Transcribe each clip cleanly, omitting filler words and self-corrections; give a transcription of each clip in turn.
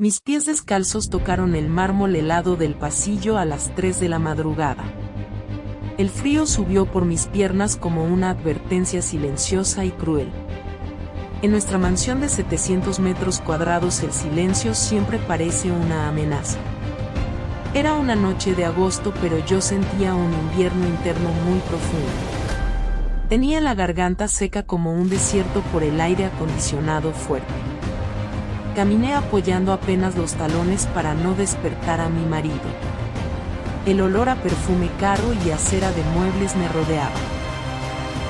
Mis pies descalzos tocaron el mármol helado del pasillo a las 3 de la madrugada. El frío subió por mis piernas como una advertencia silenciosa y cruel. En nuestra mansión de 700 metros cuadrados el silencio siempre parece una amenaza. Era una noche de agosto, pero yo sentía un invierno interno muy profundo. Tenía la garganta seca como un desierto por el aire acondicionado fuerte. Caminé apoyando apenas los talones para no despertar a mi marido. El olor a perfume caro y a cera de muebles me rodeaba.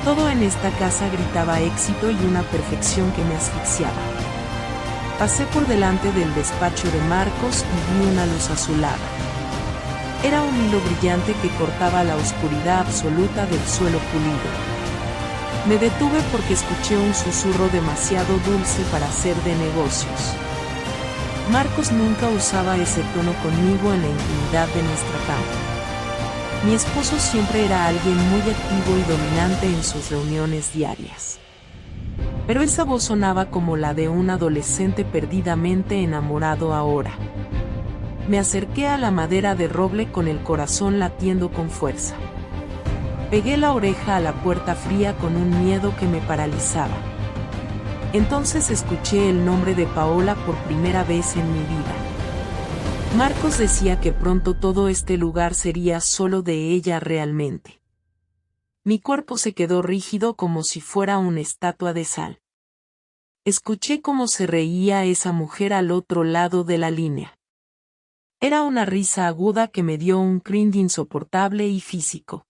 Todo en esta casa gritaba éxito y una perfección que me asfixiaba. Pasé por delante del despacho de Marcos y vi una luz azulada. Era un hilo brillante que cortaba la oscuridad absoluta del suelo pulido. Me detuve porque escuché un susurro demasiado dulce para ser de negocios. Marcos nunca usaba ese tono conmigo en la intimidad de nuestra cama. Mi esposo siempre era alguien muy activo y dominante en sus reuniones diarias. Pero esa voz sonaba como la de un adolescente perdidamente enamorado ahora. Me acerqué a la madera de roble con el corazón latiendo con fuerza. Pegué la oreja a la puerta fría con un miedo que me paralizaba. Entonces escuché el nombre de Paola por primera vez en mi vida. Marcos decía que pronto todo este lugar sería solo de ella realmente. Mi cuerpo se quedó rígido como si fuera una estatua de sal. Escuché cómo se reía esa mujer al otro lado de la línea. Era una risa aguda que me dio un cringe insoportable y físico.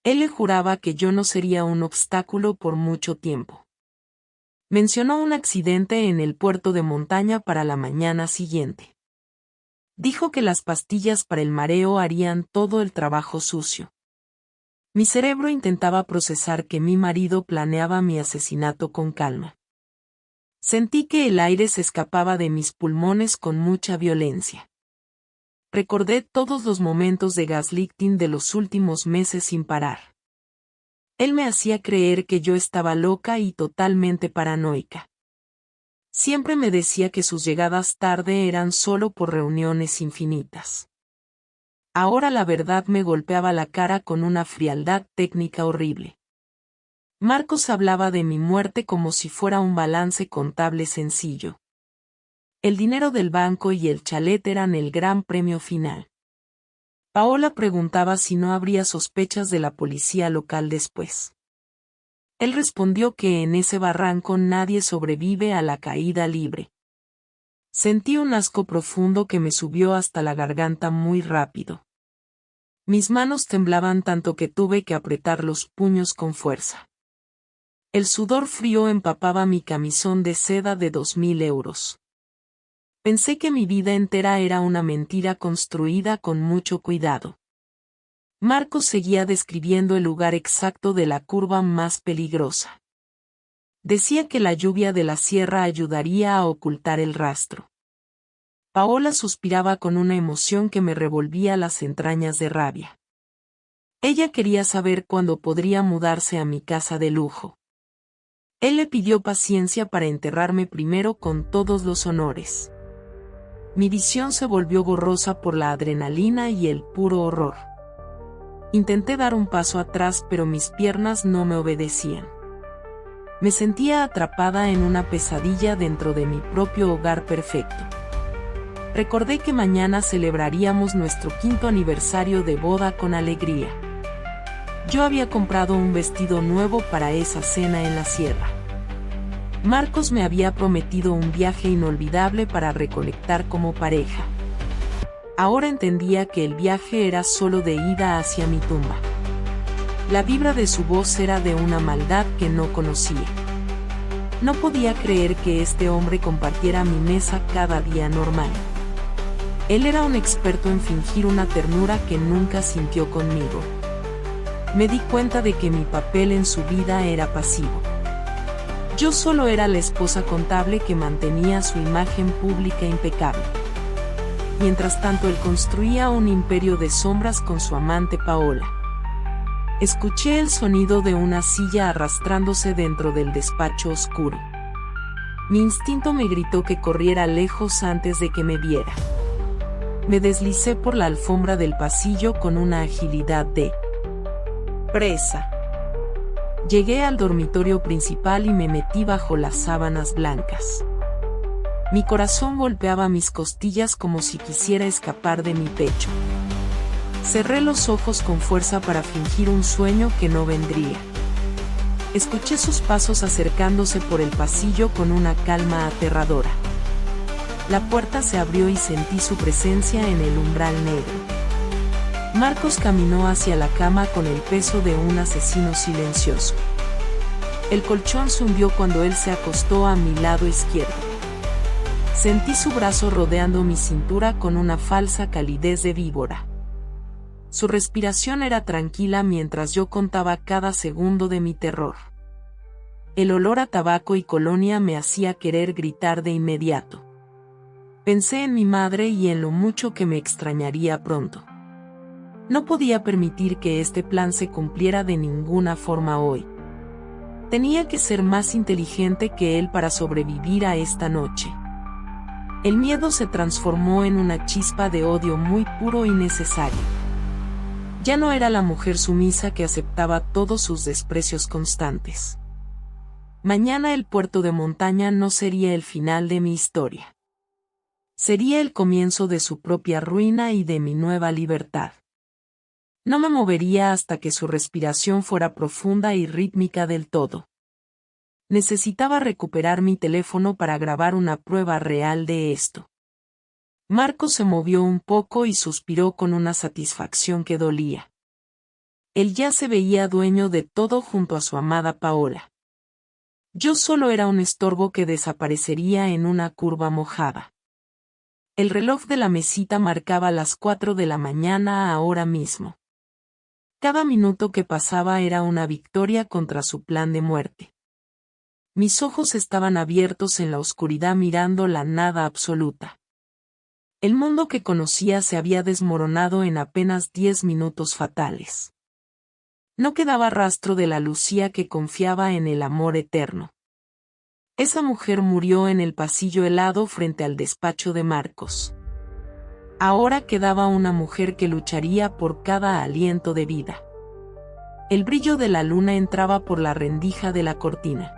Él le juraba que yo no sería un obstáculo por mucho tiempo. Mencionó un accidente en el puerto de montaña para la mañana siguiente. Dijo que las pastillas para el mareo harían todo el trabajo sucio. Mi cerebro intentaba procesar que mi marido planeaba mi asesinato con calma. Sentí que el aire se escapaba de mis pulmones con mucha violencia. Recordé todos los momentos de gaslighting de los últimos meses sin parar. Él me hacía creer que yo estaba loca y totalmente paranoica. Siempre me decía que sus llegadas tarde eran solo por reuniones infinitas. Ahora la verdad me golpeaba la cara con una frialdad técnica horrible. Marcos hablaba de mi muerte como si fuera un balance contable sencillo. El dinero del banco y el chalet eran el gran premio final. Paola preguntaba si no habría sospechas de la policía local después. Él respondió que en ese barranco nadie sobrevive a la caída libre. Sentí un asco profundo que me subió hasta la garganta muy rápido. Mis manos temblaban tanto que tuve que apretar los puños con fuerza. El sudor frío empapaba mi camisón de seda de 2.000 euros. Pensé que mi vida entera era una mentira construida con mucho cuidado. Marcos seguía describiendo el lugar exacto de la curva más peligrosa. Decía que la lluvia de la sierra ayudaría a ocultar el rastro. Paola suspiraba con una emoción que me revolvía las entrañas de rabia. Ella quería saber cuándo podría mudarse a mi casa de lujo. Él le pidió paciencia para enterrarme primero con todos los honores. Mi visión se volvió borrosa por la adrenalina y el puro horror. Intenté dar un paso atrás, pero mis piernas no me obedecían. Me sentía atrapada en una pesadilla dentro de mi propio hogar perfecto. Recordé que mañana celebraríamos nuestro 5º aniversario de boda con alegría. Yo había comprado un vestido nuevo para esa cena en la sierra. Marcos me había prometido un viaje inolvidable para reconectar como pareja. Ahora entendía que el viaje era solo de ida hacia mi tumba. La vibra de su voz era de una maldad que no conocía. No podía creer que este hombre compartiera mi mesa cada día normal. Él era un experto en fingir una ternura que nunca sintió conmigo. Me di cuenta de que mi papel en su vida era pasivo. Yo solo era la esposa contable que mantenía su imagen pública impecable. Mientras tanto él construía un imperio de sombras con su amante Paola. Escuché el sonido de una silla arrastrándose dentro del despacho oscuro. Mi instinto me gritó que corriera lejos antes de que me viera. Me deslicé por la alfombra del pasillo con una agilidad de presa. Llegué al dormitorio principal y me metí bajo las sábanas blancas. Mi corazón golpeaba mis costillas como si quisiera escapar de mi pecho. Cerré los ojos con fuerza para fingir un sueño que no vendría. Escuché sus pasos acercándose por el pasillo con una calma aterradora. La puerta se abrió y sentí su presencia en el umbral negro. Marcos caminó hacia la cama con el peso de un asesino silencioso. El colchón se hundió cuando él se acostó a mi lado izquierdo. Sentí su brazo rodeando mi cintura con una falsa calidez de víbora. Su respiración era tranquila mientras yo contaba cada segundo de mi terror. El olor a tabaco y colonia me hacía querer gritar de inmediato. Pensé en mi madre y en lo mucho que me extrañaría pronto. No podía permitir que este plan se cumpliera de ninguna forma hoy. Tenía que ser más inteligente que él para sobrevivir a esta noche. El miedo se transformó en una chispa de odio muy puro y necesario. Ya no era la mujer sumisa que aceptaba todos sus desprecios constantes. Mañana el puerto de montaña no sería el final de mi historia. Sería el comienzo de su propia ruina y de mi nueva libertad. No me movería hasta que su respiración fuera profunda y rítmica del todo. Necesitaba recuperar mi teléfono para grabar una prueba real de esto. Marcos se movió un poco y suspiró con una satisfacción que dolía. Él ya se veía dueño de todo junto a su amada Paola. Yo solo era un estorbo que desaparecería en una curva mojada. El reloj de la mesita marcaba las 4 de la mañana ahora mismo. Cada minuto que pasaba era una victoria contra su plan de muerte. Mis ojos estaban abiertos en la oscuridad mirando la nada absoluta. El mundo que conocía se había desmoronado en apenas 10 minutos fatales. No quedaba rastro de la Lucía que confiaba en el amor eterno. Esa mujer murió en el pasillo helado frente al despacho de Marcos. Ahora quedaba una mujer que lucharía por cada aliento de vida. El brillo de la luna entraba por la rendija de la cortina.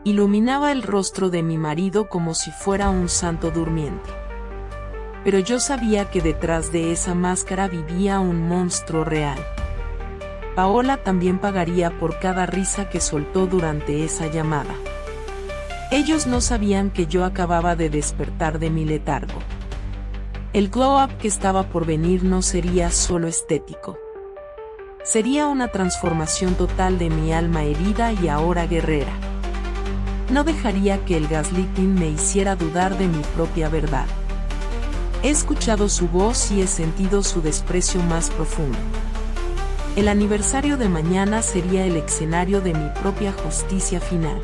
Iluminaba el rostro de mi marido como si fuera un santo durmiente. Pero yo sabía que detrás de esa máscara vivía un monstruo real. Paola también pagaría por cada risa que soltó durante esa llamada. Ellos no sabían que yo acababa de despertar de mi letargo. El glow-up que estaba por venir no sería solo estético. Sería una transformación total de mi alma herida y ahora guerrera. No dejaría que el gaslighting me hiciera dudar de mi propia verdad. He escuchado su voz y he sentido su desprecio más profundo. El aniversario de mañana sería el escenario de mi propia justicia final.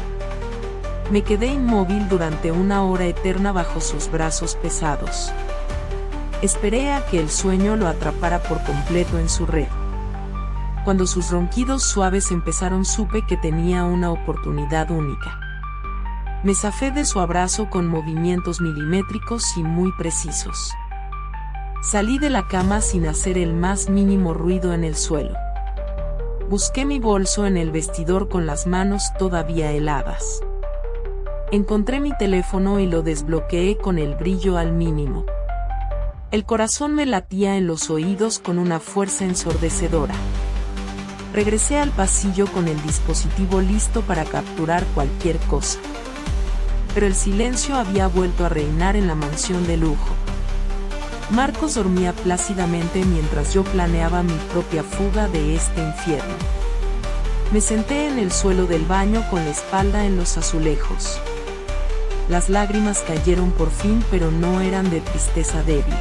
Me quedé inmóvil durante una hora eterna bajo sus brazos pesados. Esperé a que el sueño lo atrapara por completo en su red. Cuando sus ronquidos suaves empezaron supe que tenía una oportunidad única. Me zafé de su abrazo con movimientos milimétricos y muy precisos. Salí de la cama sin hacer el más mínimo ruido en el suelo. Busqué mi bolso en el vestidor con las manos todavía heladas. Encontré mi teléfono y lo desbloqueé con el brillo al mínimo. El corazón me latía en los oídos con una fuerza ensordecedora. Regresé al pasillo con el dispositivo listo para capturar cualquier cosa. Pero el silencio había vuelto a reinar en la mansión de lujo. Marcos dormía plácidamente mientras yo planeaba mi propia fuga de este infierno. Me senté en el suelo del baño con la espalda en los azulejos. Las lágrimas cayeron por fin, pero no eran de tristeza débil.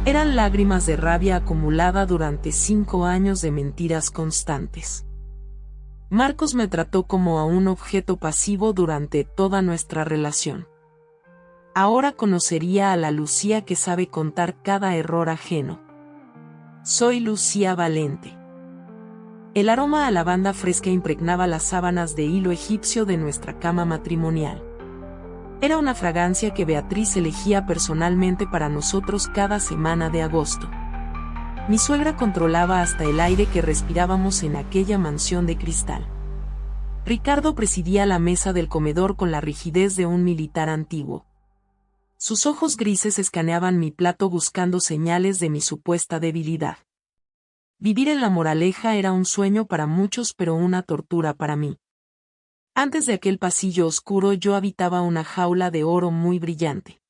Eran lágrimas de rabia acumulada durante 5 años de mentiras constantes. Marcos me trató como a un objeto pasivo durante toda nuestra relación. Ahora conocería a la Lucía que sabe contar cada error ajeno. Soy Lucía Valente. El aroma a lavanda fresca impregnaba las sábanas de hilo egipcio de nuestra cama matrimonial. Era una fragancia que Beatriz elegía personalmente para nosotros cada semana de agosto. Mi suegra controlaba hasta el aire que respirábamos en aquella mansión de cristal. Ricardo presidía la mesa del comedor con la rigidez de un militar antiguo. Sus ojos grises escaneaban mi plato buscando señales de mi supuesta debilidad. Vivir en La Moraleja era un sueño para muchos pero una tortura para mí. Antes de aquel pasillo oscuro yo habitaba una jaula de oro muy brillante.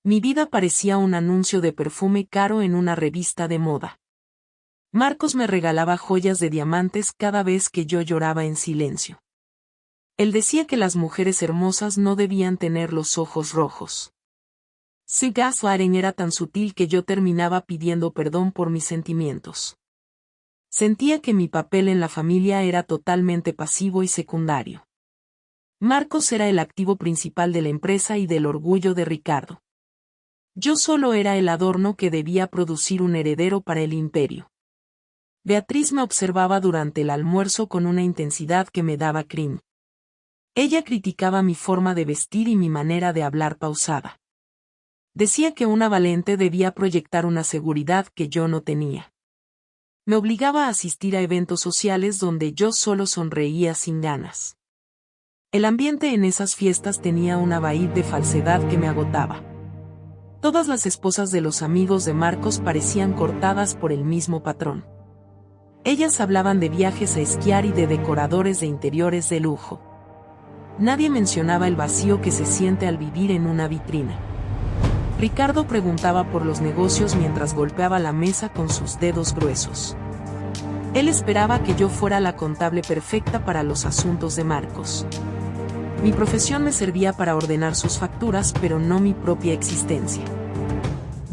Mi vida parecía un anuncio de perfume caro en una revista de moda. Marcos me regalaba joyas de diamantes cada vez que yo lloraba en silencio. Él decía que las mujeres hermosas no debían tener los ojos rojos. Su gaslighting era tan sutil que yo terminaba pidiendo perdón por mis sentimientos. Sentía que mi papel en la familia era totalmente pasivo y secundario. Marcos era el activo principal de la empresa y del orgullo de Ricardo. Yo solo era el adorno que debía producir un heredero para el imperio. Beatriz me observaba durante el almuerzo con una intensidad que me daba cringe. Ella criticaba mi forma de vestir y mi manera de hablar pausada. Decía que una valente debía proyectar una seguridad que yo no tenía. Me obligaba a asistir a eventos sociales donde yo solo sonreía sin ganas. El ambiente en esas fiestas tenía una vaíz de falsedad que me agotaba. Todas las esposas de los amigos de Marcos parecían cortadas por el mismo patrón. Ellas hablaban de viajes a esquiar y de decoradores de interiores de lujo. Nadie mencionaba el vacío que se siente al vivir en una vitrina. Ricardo preguntaba por los negocios mientras golpeaba la mesa con sus dedos gruesos. Él esperaba que yo fuera la contable perfecta para los asuntos de Marcos. Mi profesión me servía para ordenar sus facturas, pero no mi propia existencia.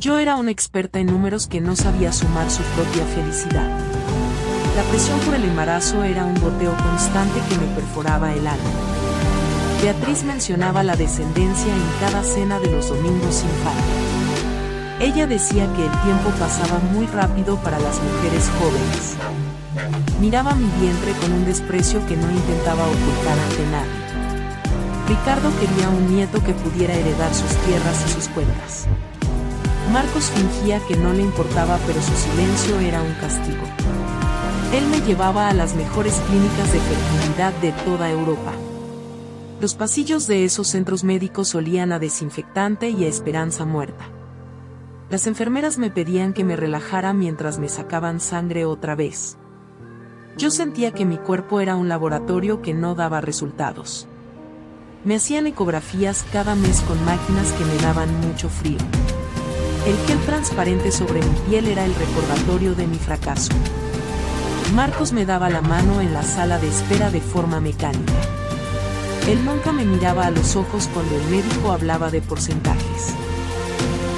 Yo era una experta en números que no sabía sumar su propia felicidad. La presión por el embarazo era un goteo constante que me perforaba el alma. Beatriz mencionaba la descendencia en cada cena de los domingos sin falta. Ella decía que el tiempo pasaba muy rápido para las mujeres jóvenes. Miraba mi vientre con un desprecio que no intentaba ocultar ante nadie. Ricardo quería un nieto que pudiera heredar sus tierras y sus cuentas. Marcos fingía que no le importaba, pero su silencio era un castigo. Él me llevaba a las mejores clínicas de fertilidad de toda Europa. Los pasillos de esos centros médicos olían a desinfectante y a esperanza muerta. Las enfermeras me pedían que me relajara mientras me sacaban sangre otra vez. Yo sentía que mi cuerpo era un laboratorio que no daba resultados. Me hacían ecografías cada mes con máquinas que me daban mucho frío. El gel transparente sobre mi piel era el recordatorio de mi fracaso. Marcos me daba la mano en la sala de espera de forma mecánica. Él nunca me miraba a los ojos cuando el médico hablaba de porcentajes.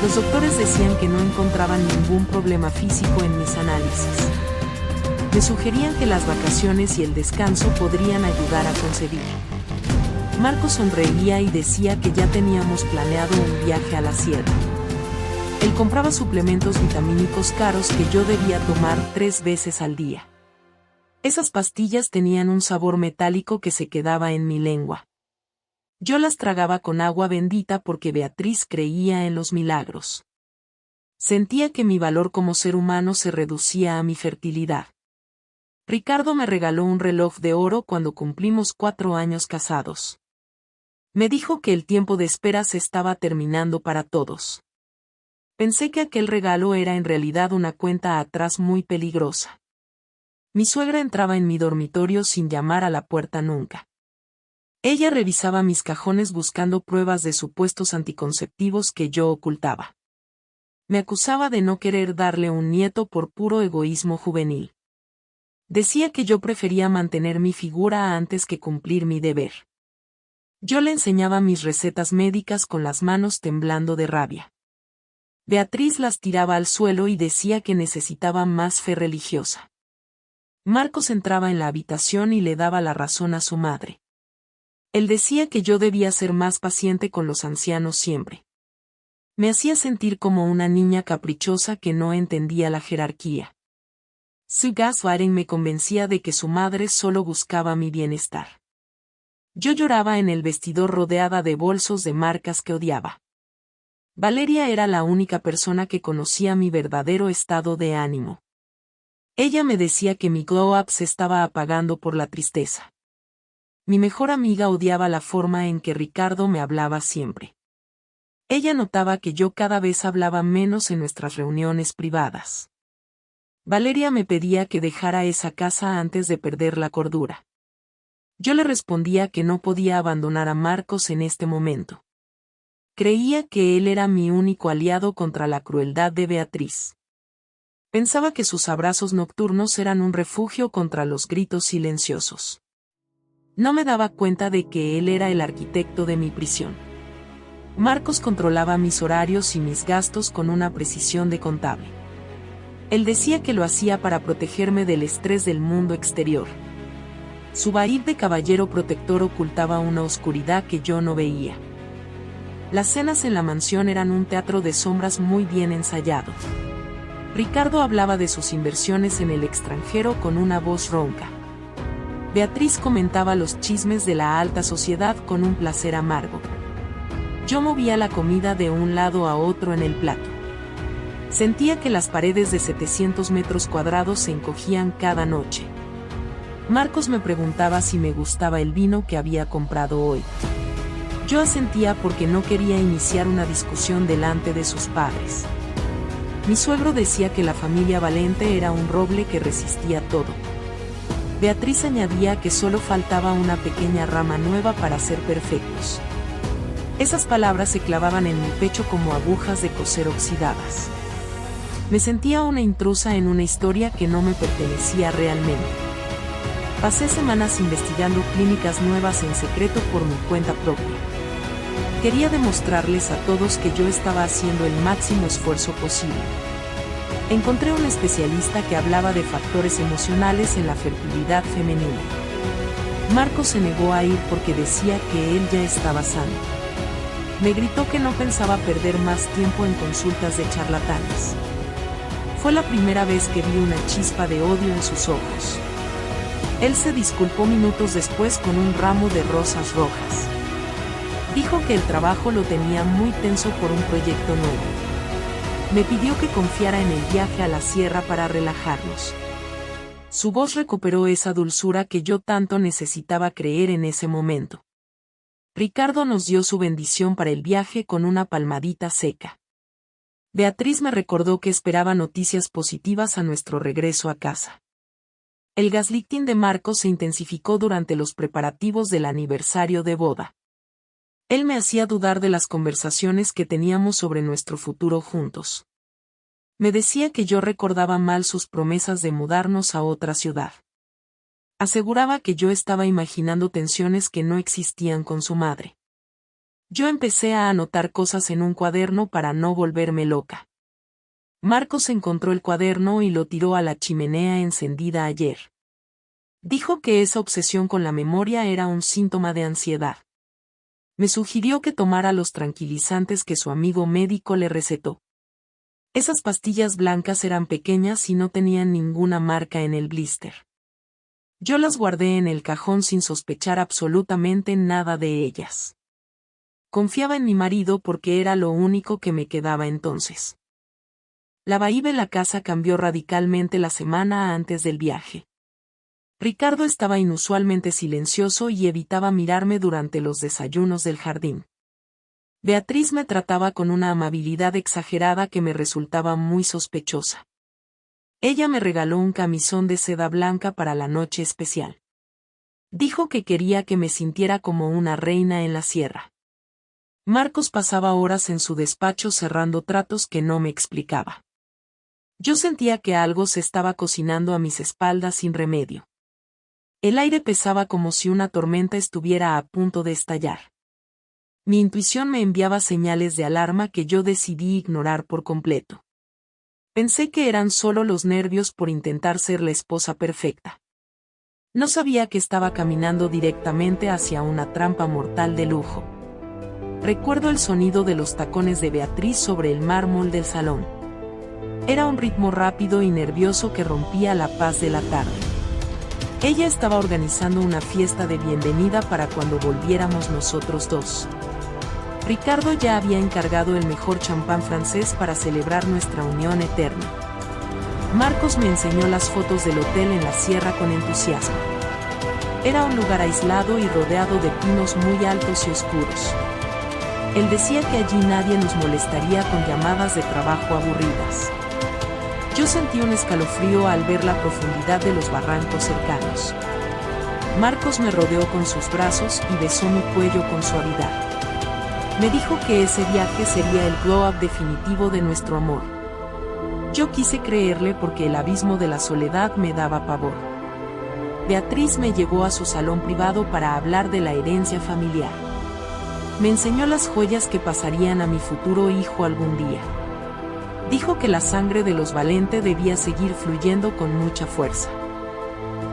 Los doctores decían que no encontraban ningún problema físico en mis análisis. Me sugerían que las vacaciones y el descanso podrían ayudar a concebir. Marcos sonreía y decía que ya teníamos planeado un viaje a la sierra. Él compraba suplementos vitamínicos caros que yo debía tomar 3 veces al día. Esas pastillas tenían un sabor metálico que se quedaba en mi lengua. Yo las tragaba con agua bendita porque Beatriz creía en los milagros. Sentía que mi valor como ser humano se reducía a mi fertilidad. Ricardo me regaló un reloj de oro cuando cumplimos 4 años casados. Me dijo que el tiempo de espera se estaba terminando para todos. Pensé que aquel regalo era en realidad una cuenta atrás muy peligrosa. Mi suegra entraba en mi dormitorio sin llamar a la puerta nunca. Ella revisaba mis cajones buscando pruebas de supuestos anticonceptivos que yo ocultaba. Me acusaba de no querer darle un nieto por puro egoísmo juvenil. Decía que yo prefería mantener mi figura antes que cumplir mi deber. Yo le enseñaba mis recetas médicas con las manos temblando de rabia. Beatriz las tiraba al suelo y decía que necesitaba más fe religiosa. Marcos entraba en la habitación y le daba la razón a su madre. Él decía que yo debía ser más paciente con los ancianos siempre. Me hacía sentir como una niña caprichosa que no entendía la jerarquía. Su gaslighting me convencía de que su madre solo buscaba mi bienestar. Yo lloraba en el vestidor rodeada de bolsos de marcas que odiaba. Valeria era la única persona que conocía mi verdadero estado de ánimo. Ella me decía que mi glow-up se estaba apagando por la tristeza. Mi mejor amiga odiaba la forma en que Ricardo me hablaba siempre. Ella notaba que yo cada vez hablaba menos en nuestras reuniones privadas. Valeria me pedía que dejara esa casa antes de perder la cordura. Yo le respondía que no podía abandonar a Marcos en este momento. Creía que él era mi único aliado contra la crueldad de Beatriz. Pensaba que sus abrazos nocturnos eran un refugio contra los gritos silenciosos. No me daba cuenta de que él era el arquitecto de mi prisión. Marcos controlaba mis horarios y mis gastos con una precisión de contable. Él decía que lo hacía para protegerme del estrés del mundo exterior. Su vaíz de caballero protector ocultaba una oscuridad que yo no veía. Las cenas en la mansión eran un teatro de sombras muy bien ensayado. Ricardo hablaba de sus inversiones en el extranjero con una voz ronca. Beatriz comentaba los chismes de la alta sociedad con un placer amargo. Yo movía la comida de un lado a otro en el plato. Sentía que las paredes de 700 metros cuadrados se encogían cada noche. Marcos me preguntaba si me gustaba el vino que había comprado hoy. Yo asentía porque no quería iniciar una discusión delante de sus padres. Mi suegro decía que la familia Valente era un roble que resistía todo. Beatriz añadía que solo faltaba una pequeña rama nueva para ser perfectos. Esas palabras se clavaban en mi pecho como agujas de coser oxidadas. Me sentía una intrusa en una historia que no me pertenecía realmente. Pasé semanas investigando clínicas nuevas en secreto por mi cuenta propia. Quería demostrarles a todos que yo estaba haciendo el máximo esfuerzo posible. Encontré un especialista que hablaba de factores emocionales en la fertilidad femenina. Marcos se negó a ir porque decía que él ya estaba sano. Me gritó que no pensaba perder más tiempo en consultas de charlatanes. Fue la primera vez que vi una chispa de odio en sus ojos. Él se disculpó minutos después con un ramo de rosas rojas. Dijo que el trabajo lo tenía muy tenso por un proyecto nuevo. Me pidió que confiara en el viaje a la sierra para relajarnos. Su voz recuperó esa dulzura que yo tanto necesitaba creer en ese momento. Ricardo nos dio su bendición para el viaje con una palmadita seca. Beatriz me recordó que esperaba noticias positivas a nuestro regreso a casa. El gaslighting de Marcos se intensificó durante los preparativos del aniversario de boda. Él me hacía dudar de las conversaciones que teníamos sobre nuestro futuro juntos. Me decía que yo recordaba mal sus promesas de mudarnos a otra ciudad. Aseguraba que yo estaba imaginando tensiones que no existían con su madre. Yo empecé a anotar cosas en un cuaderno para no volverme loca. Marcos encontró el cuaderno y lo tiró a la chimenea encendida ayer. Dijo que esa obsesión con la memoria era un síntoma de ansiedad. Me sugirió que tomara los tranquilizantes que su amigo médico le recetó. Esas pastillas blancas eran pequeñas y no tenían ninguna marca en el blister. Yo las guardé en el cajón sin sospechar absolutamente nada de ellas. Confiaba en mi marido porque era lo único que me quedaba entonces. La vibe de la casa cambió radicalmente la semana antes del viaje. Ricardo estaba inusualmente silencioso y evitaba mirarme durante los desayunos del jardín. Beatriz me trataba con una amabilidad exagerada que me resultaba muy sospechosa. Ella me regaló un camisón de seda blanca para la noche especial. Dijo que quería que me sintiera como una reina en la sierra. Marcos pasaba horas en su despacho cerrando tratos que no me explicaba. Yo sentía que algo se estaba cocinando a mis espaldas sin remedio. El aire pesaba como si una tormenta estuviera a punto de estallar. Mi intuición me enviaba señales de alarma que yo decidí ignorar por completo. Pensé que eran solo los nervios por intentar ser la esposa perfecta. No sabía que estaba caminando directamente hacia una trampa mortal de lujo. Recuerdo el sonido de los tacones de Beatriz sobre el mármol del salón. Era un ritmo rápido y nervioso que rompía la paz de la tarde. Ella estaba organizando una fiesta de bienvenida para cuando volviéramos nosotros dos. Ricardo ya había encargado el mejor champán francés para celebrar nuestra unión eterna. Marcos me enseñó las fotos del hotel en la sierra con entusiasmo. Era un lugar aislado y rodeado de pinos muy altos y oscuros. Él decía que allí nadie nos molestaría con llamadas de trabajo aburridas. Yo sentí un escalofrío al ver la profundidad de los barrancos cercanos. Marcos me rodeó con sus brazos y besó mi cuello con suavidad. Me dijo que ese viaje sería el glow-up definitivo de nuestro amor. Yo quise creerle porque el abismo de la soledad me daba pavor. Beatriz me llevó a su salón privado para hablar de la herencia familiar. Me enseñó las joyas que pasarían a mi futuro hijo algún día. Dijo que la sangre de los Valente debía seguir fluyendo con mucha fuerza.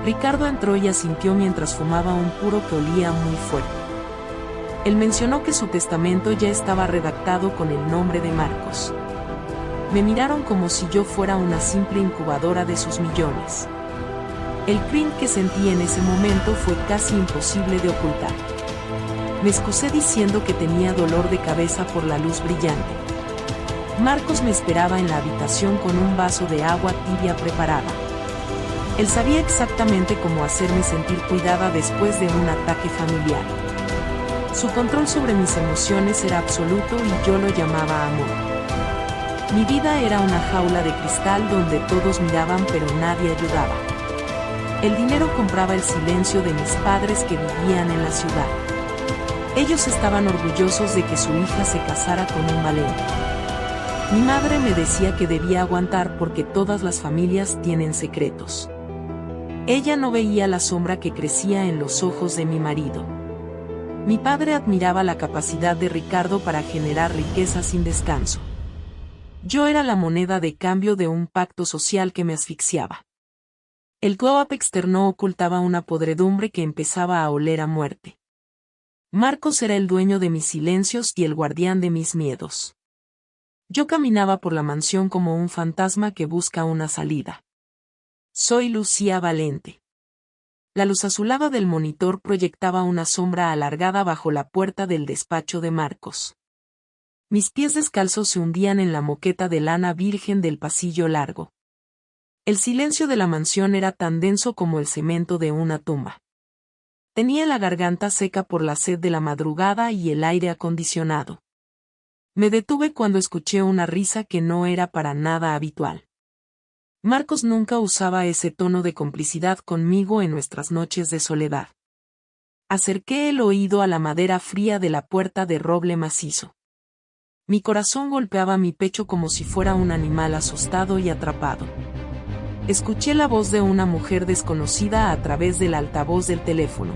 Ricardo entró y asintió mientras fumaba un puro que olía muy fuerte. Él mencionó que su testamento ya estaba redactado con el nombre de Marcos. Me miraron como si yo fuera una simple incubadora de sus millones. El cringe que sentí en ese momento fue casi imposible de ocultar. Me excusé diciendo que tenía dolor de cabeza por la luz brillante. Marcos me esperaba en la habitación con un vaso de agua tibia preparada. Él sabía exactamente cómo hacerme sentir cuidada después de un ataque familiar. Su control sobre mis emociones era absoluto y yo lo llamaba amor. Mi vida era una jaula de cristal donde todos miraban pero nadie ayudaba. El dinero compraba el silencio de mis padres que vivían en la ciudad. Ellos estaban orgullosos de que su hija se casara con un valente. Mi madre me decía que debía aguantar porque todas las familias tienen secretos. Ella no veía la sombra que crecía en los ojos de mi marido. Mi padre admiraba la capacidad de Ricardo para generar riqueza sin descanso. Yo era la moneda de cambio de un pacto social que me asfixiaba. El glow-up externo ocultaba una podredumbre que empezaba a oler a muerte. Marcos era el dueño de mis silencios y el guardián de mis miedos. Yo caminaba por la mansión como un fantasma que busca una salida. Soy Lucía Valente. La luz azulada del monitor proyectaba una sombra alargada bajo la puerta del despacho de Marcos. Mis pies descalzos se hundían en la moqueta de lana virgen del pasillo largo. El silencio de la mansión era tan denso como el cemento de una tumba. Tenía la garganta seca por la sed de la madrugada y el aire acondicionado. Me detuve cuando escuché una risa que no era para nada habitual. Marcos nunca usaba ese tono de complicidad conmigo en nuestras noches de soledad. Acerqué el oído a la madera fría de la puerta de roble macizo. Mi corazón golpeaba mi pecho como si fuera un animal asustado y atrapado. Escuché la voz de una mujer desconocida a través del altavoz del teléfono.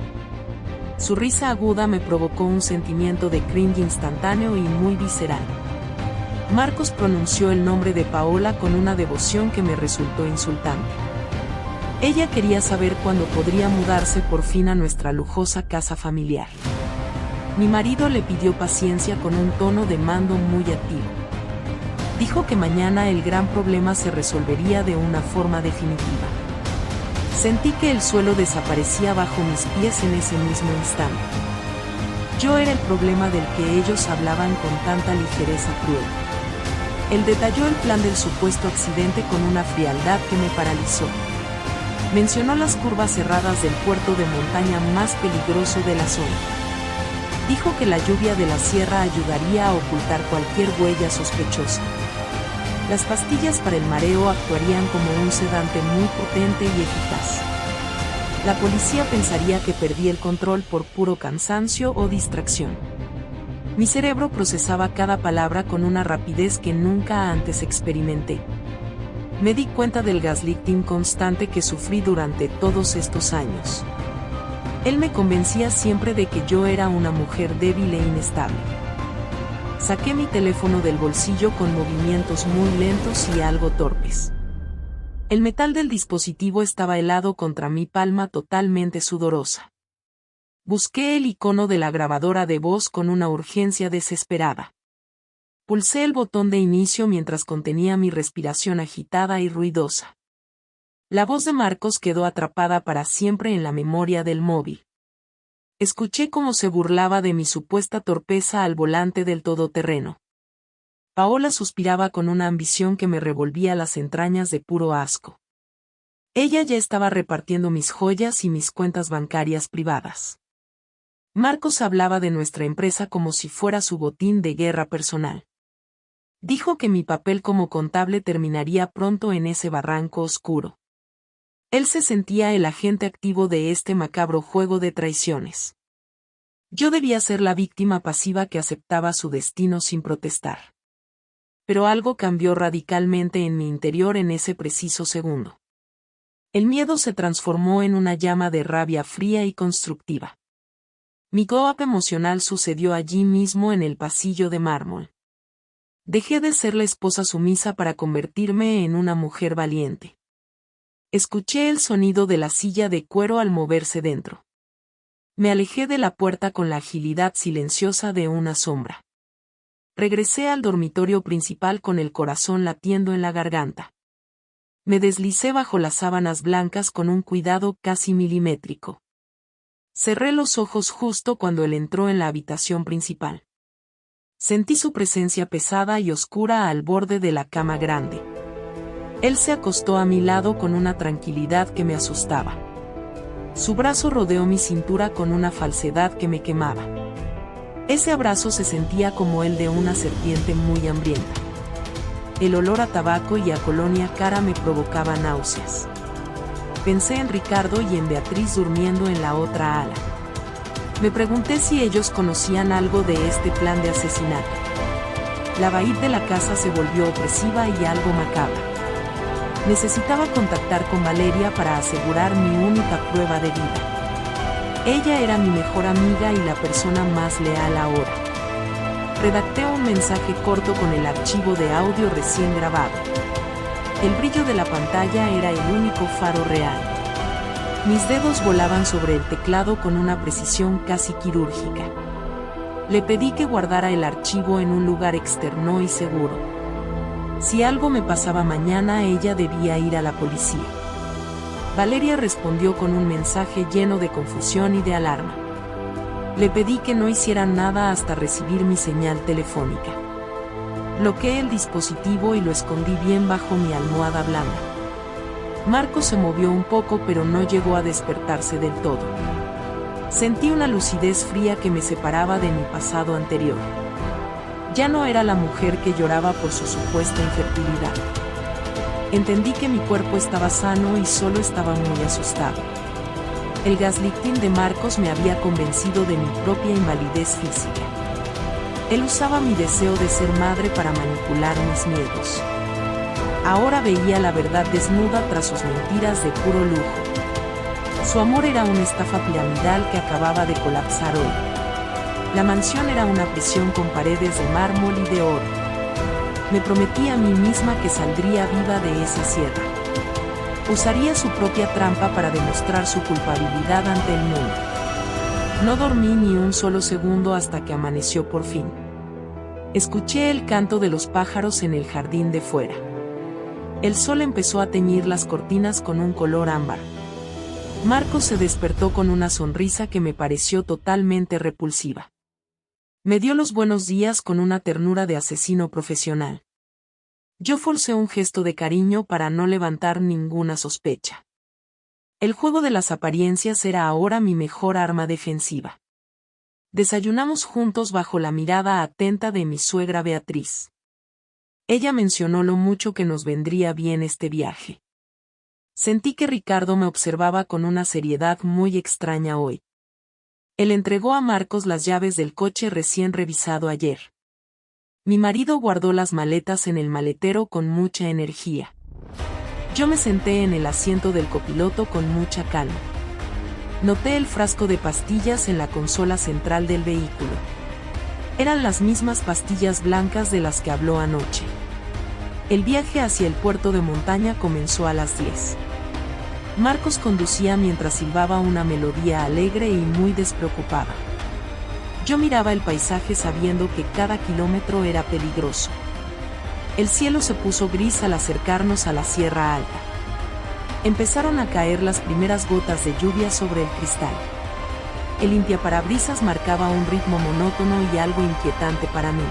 Su risa aguda me provocó un sentimiento de cringe instantáneo y muy visceral. Marcos pronunció el nombre de Paola con una devoción que me resultó insultante. Ella quería saber cuándo podría mudarse por fin a nuestra lujosa casa familiar. Mi marido le pidió paciencia con un tono de mando muy activo. Dijo que mañana el gran problema se resolvería de una forma definitiva. Sentí que el suelo desaparecía bajo mis pies en ese mismo instante. Yo era el problema del que ellos hablaban con tanta ligereza cruel. Él detalló el plan del supuesto accidente con una frialdad que me paralizó. Mencionó las curvas cerradas del puerto de montaña más peligroso de la zona. Dijo que la lluvia de la sierra ayudaría a ocultar cualquier huella sospechosa. Las pastillas para el mareo actuarían como un sedante muy potente y eficaz. La policía pensaría que perdí el control por puro cansancio o distracción. Mi cerebro procesaba cada palabra con una rapidez que nunca antes experimenté. Me di cuenta del gaslighting constante que sufrí durante todos estos años. Él me convencía siempre de que yo era una mujer débil e inestable. Saqué mi teléfono del bolsillo con movimientos muy lentos y algo torpes. El metal del dispositivo estaba helado contra mi palma totalmente sudorosa. Busqué el icono de la grabadora de voz con una urgencia desesperada. Pulsé el botón de inicio mientras contenía mi respiración agitada y ruidosa. La voz de Marcos quedó atrapada para siempre en la memoria del móvil. Escuché cómo se burlaba de mi supuesta torpeza al volante del todoterreno. Paola suspiraba con una ambición que me revolvía las entrañas de puro asco. Ella ya estaba repartiendo mis joyas y mis cuentas bancarias privadas. Marcos hablaba de nuestra empresa como si fuera su botín de guerra personal. Dijo que mi papel como contable terminaría pronto en ese barranco oscuro. Él se sentía el agente activo de este macabro juego de traiciones. Yo debía ser la víctima pasiva que aceptaba su destino sin protestar. Pero algo cambió radicalmente en mi interior en ese preciso segundo. El miedo se transformó en una llama de rabia fría y constructiva. Mi glow-up emocional sucedió allí mismo en el pasillo de mármol. Dejé de ser la esposa sumisa para convertirme en una mujer valiente. Escuché el sonido de la silla de cuero al moverse dentro. Me alejé de la puerta con la agilidad silenciosa de una sombra. Regresé al dormitorio principal con el corazón latiendo en la garganta. Me deslicé bajo las sábanas blancas con un cuidado casi milimétrico. Cerré los ojos justo cuando él entró en la habitación principal. Sentí su presencia pesada y oscura al borde de la cama grande. Él se acostó a mi lado con una tranquilidad que me asustaba. Su brazo rodeó mi cintura con una falsedad que me quemaba. Ese abrazo se sentía como el de una serpiente muy hambrienta. El olor a tabaco y a colonia cara me provocaba náuseas. Pensé en Ricardo y en Beatriz durmiendo en la otra ala. Me pregunté si ellos conocían algo de este plan de asesinato. La vaid de la casa se volvió opresiva y algo macabra. Necesitaba contactar con Valeria para asegurar mi única prueba de vida. Ella era mi mejor amiga y la persona más leal ahora. Redacté un mensaje corto con el archivo de audio recién grabado. El brillo de la pantalla era el único faro real. Mis dedos volaban sobre el teclado con una precisión casi quirúrgica. Le pedí que guardara el archivo en un lugar externo y seguro. Si algo me pasaba mañana, ella debía ir a la policía. Valeria respondió con un mensaje lleno de confusión y de alarma. Le pedí que no hiciera nada hasta recibir mi señal telefónica. Bloqueé el dispositivo y lo escondí bien bajo mi almohada blanda. Marco se movió un poco pero no llegó a despertarse del todo. Sentí una lucidez fría que me separaba de mi pasado anterior. Ya no era la mujer que lloraba por su supuesta infertilidad. Entendí que mi cuerpo estaba sano y solo estaba muy asustado. El gaslighting de Marcos me había convencido de mi propia invalidez física. Él usaba mi deseo de ser madre para manipular mis miedos. Ahora veía la verdad desnuda tras sus mentiras de puro lujo. Su amor era una estafa piramidal que acababa de colapsar hoy. La mansión era una prisión con paredes de mármol y de oro. Me prometí a mí misma que saldría viva de esa sierra. Usaría su propia trampa para demostrar su culpabilidad ante el mundo. No dormí ni un solo segundo hasta que amaneció por fin. Escuché el canto de los pájaros en el jardín de fuera. El sol empezó a teñir las cortinas con un color ámbar. Marcos se despertó con una sonrisa que me pareció totalmente repulsiva. Me dio los buenos días con una ternura de asesino profesional. Yo forcé un gesto de cariño para no levantar ninguna sospecha. El juego de las apariencias era ahora mi mejor arma defensiva. Desayunamos juntos bajo la mirada atenta de mi suegra Beatriz. Ella mencionó lo mucho que nos vendría bien este viaje. Sentí que Ricardo me observaba con una seriedad muy extraña hoy. Él entregó a Marcos las llaves del coche recién revisado ayer. Mi marido guardó las maletas en el maletero con mucha energía. Yo me senté en el asiento del copiloto con mucha calma. Noté el frasco de pastillas en la consola central del vehículo. Eran las mismas pastillas blancas de las que habló anoche. El viaje hacia el puerto de montaña comenzó a las 10. Marcos conducía mientras silbaba una melodía alegre y muy despreocupada. Yo miraba el paisaje sabiendo que cada kilómetro era peligroso. El cielo se puso gris al acercarnos a la Sierra Alta. Empezaron a caer las primeras gotas de lluvia sobre el cristal. El limpiaparabrisas marcaba un ritmo monótono y algo inquietante para mí.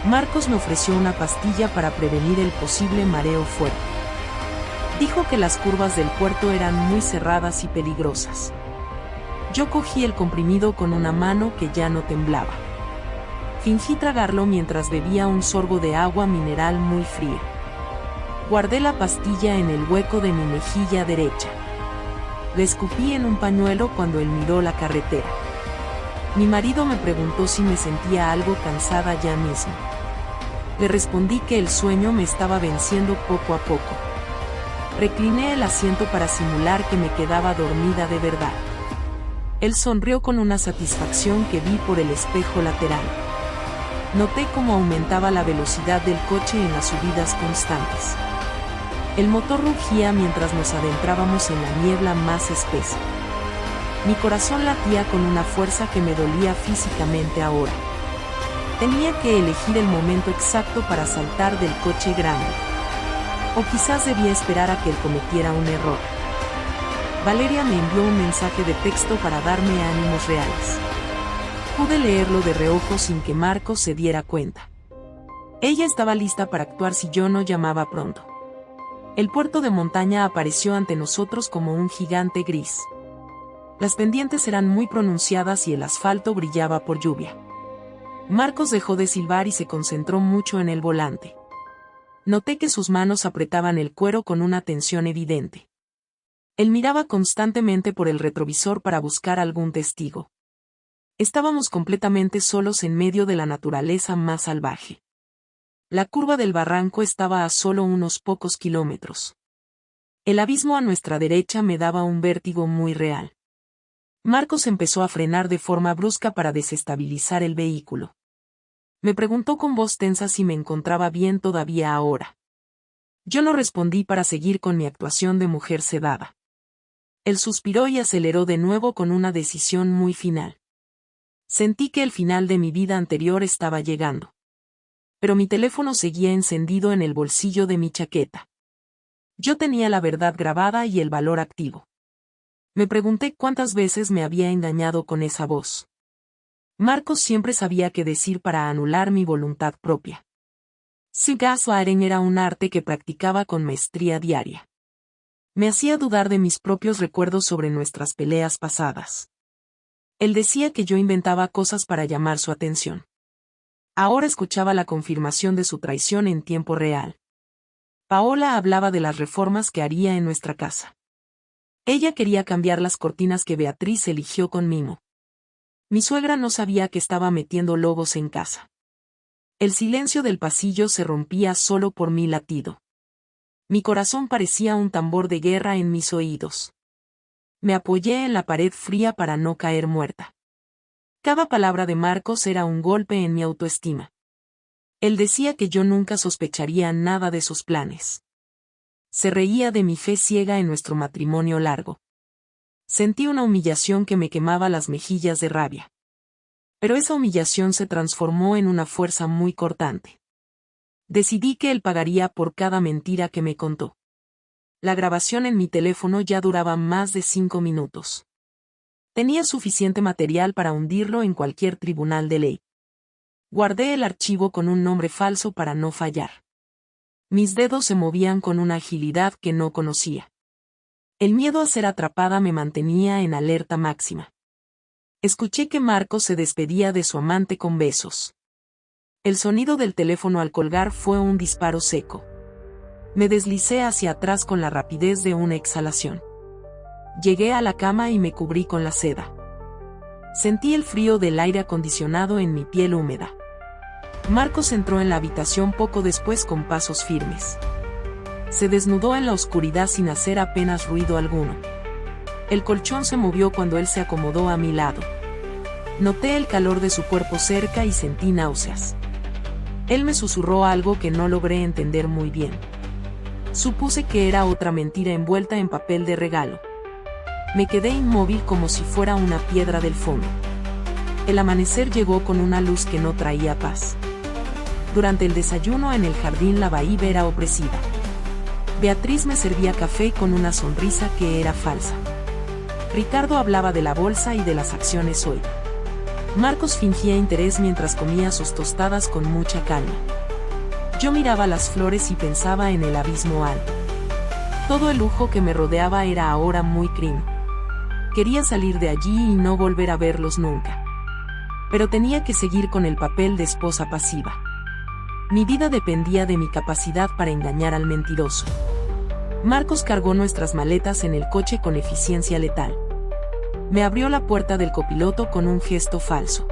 Marcos me ofreció una pastilla para prevenir el posible mareo fuerte. Dijo que las curvas del puerto eran muy cerradas y peligrosas. Yo cogí el comprimido con una mano que ya no temblaba. Fingí tragarlo mientras bebía un sorbo de agua mineral muy fría. Guardé la pastilla en el hueco de mi mejilla derecha. Le escupí en un pañuelo cuando él miró la carretera. Mi marido me preguntó si me sentía algo cansada ya mismo. Le respondí que el sueño me estaba venciendo poco a poco. Recliné el asiento para simular que me quedaba dormida de verdad. Él sonrió con una satisfacción que vi por el espejo lateral. Noté cómo aumentaba la velocidad del coche en las subidas constantes. El motor rugía mientras nos adentrábamos en la niebla más espesa. Mi corazón latía con una fuerza que me dolía físicamente ahora. Tenía que elegir el momento exacto para saltar del coche grande. O quizás debía esperar a que él cometiera un error. Valeria me envió un mensaje de texto para darme ánimos reales. Pude leerlo de reojo sin que Marcos se diera cuenta. Ella estaba lista para actuar si yo no llamaba pronto. El puerto de montaña apareció ante nosotros como un gigante gris. Las pendientes eran muy pronunciadas y el asfalto brillaba por lluvia. Marcos dejó de silbar y se concentró mucho en el volante. Noté que sus manos apretaban el cuero con una tensión evidente. Él miraba constantemente por el retrovisor para buscar algún testigo. Estábamos completamente solos en medio de la naturaleza más salvaje. La curva del barranco estaba a solo unos pocos kilómetros. El abismo a nuestra derecha me daba un vértigo muy real. Marcos empezó a frenar de forma brusca para desestabilizar el vehículo. Me preguntó con voz tensa si me encontraba bien todavía ahora. Yo no respondí para seguir con mi actuación de mujer sedada. Él suspiró y aceleró de nuevo con una decisión muy final. Sentí que el final de mi vida anterior estaba llegando. Pero mi teléfono seguía encendido en el bolsillo de mi chaqueta. Yo tenía la verdad grabada y el valor activo. Me pregunté cuántas veces me había engañado con esa voz. Marcos siempre sabía qué decir para anular mi voluntad propia. Gaslighting era un arte que practicaba con maestría diaria. Me hacía dudar de mis propios recuerdos sobre nuestras peleas pasadas. Él decía que yo inventaba cosas para llamar su atención. Ahora escuchaba la confirmación de su traición en tiempo real. Paola hablaba de las reformas que haría en nuestra casa. Ella quería cambiar las cortinas que Beatriz eligió con mimo. Mi suegra no sabía que estaba metiendo lobos en casa. El silencio del pasillo se rompía solo por mi latido. Mi corazón parecía un tambor de guerra en mis oídos. Me apoyé en la pared fría para no caer muerta. Cada palabra de Marcos era un golpe en mi autoestima. Él decía que yo nunca sospecharía nada de sus planes. Se reía de mi fe ciega en nuestro matrimonio largo. Sentí una humillación que me quemaba las mejillas de rabia. Pero esa humillación se transformó en una fuerza muy cortante. Decidí que él pagaría por cada mentira que me contó. La grabación en mi teléfono ya duraba más de 5 minutos. Tenía suficiente material para hundirlo en cualquier tribunal de ley. Guardé el archivo con un nombre falso para no fallar. Mis dedos se movían con una agilidad que no conocía. El miedo a ser atrapada me mantenía en alerta máxima. Escuché que Marcos se despedía de su amante con besos. El sonido del teléfono al colgar fue un disparo seco. Me deslicé hacia atrás con la rapidez de una exhalación. Llegué a la cama y me cubrí con la seda. Sentí el frío del aire acondicionado en mi piel húmeda. Marcos entró en la habitación poco después con pasos firmes. Se desnudó en la oscuridad sin hacer apenas ruido alguno. El colchón se movió cuando él se acomodó a mi lado. Noté el calor de su cuerpo cerca y sentí náuseas. Él me susurró algo que no logré entender muy bien. Supuse que era otra mentira envuelta en papel de regalo. Me quedé inmóvil como si fuera una piedra del fondo. El amanecer llegó con una luz que no traía paz. Durante el desayuno en el jardín la vaída era opresiva. Beatriz me servía café con una sonrisa que era falsa. Ricardo hablaba de la bolsa y de las acciones hoy. Marcos fingía interés mientras comía sus tostadas con mucha calma. Yo miraba las flores y pensaba en el abismo alto. Todo el lujo que me rodeaba era ahora muy crimen. Quería salir de allí y no volver a verlos nunca. Pero tenía que seguir con el papel de esposa pasiva. Mi vida dependía de mi capacidad para engañar al mentiroso. Marcos cargó nuestras maletas en el coche con eficiencia letal. Me abrió la puerta del copiloto con un gesto falso.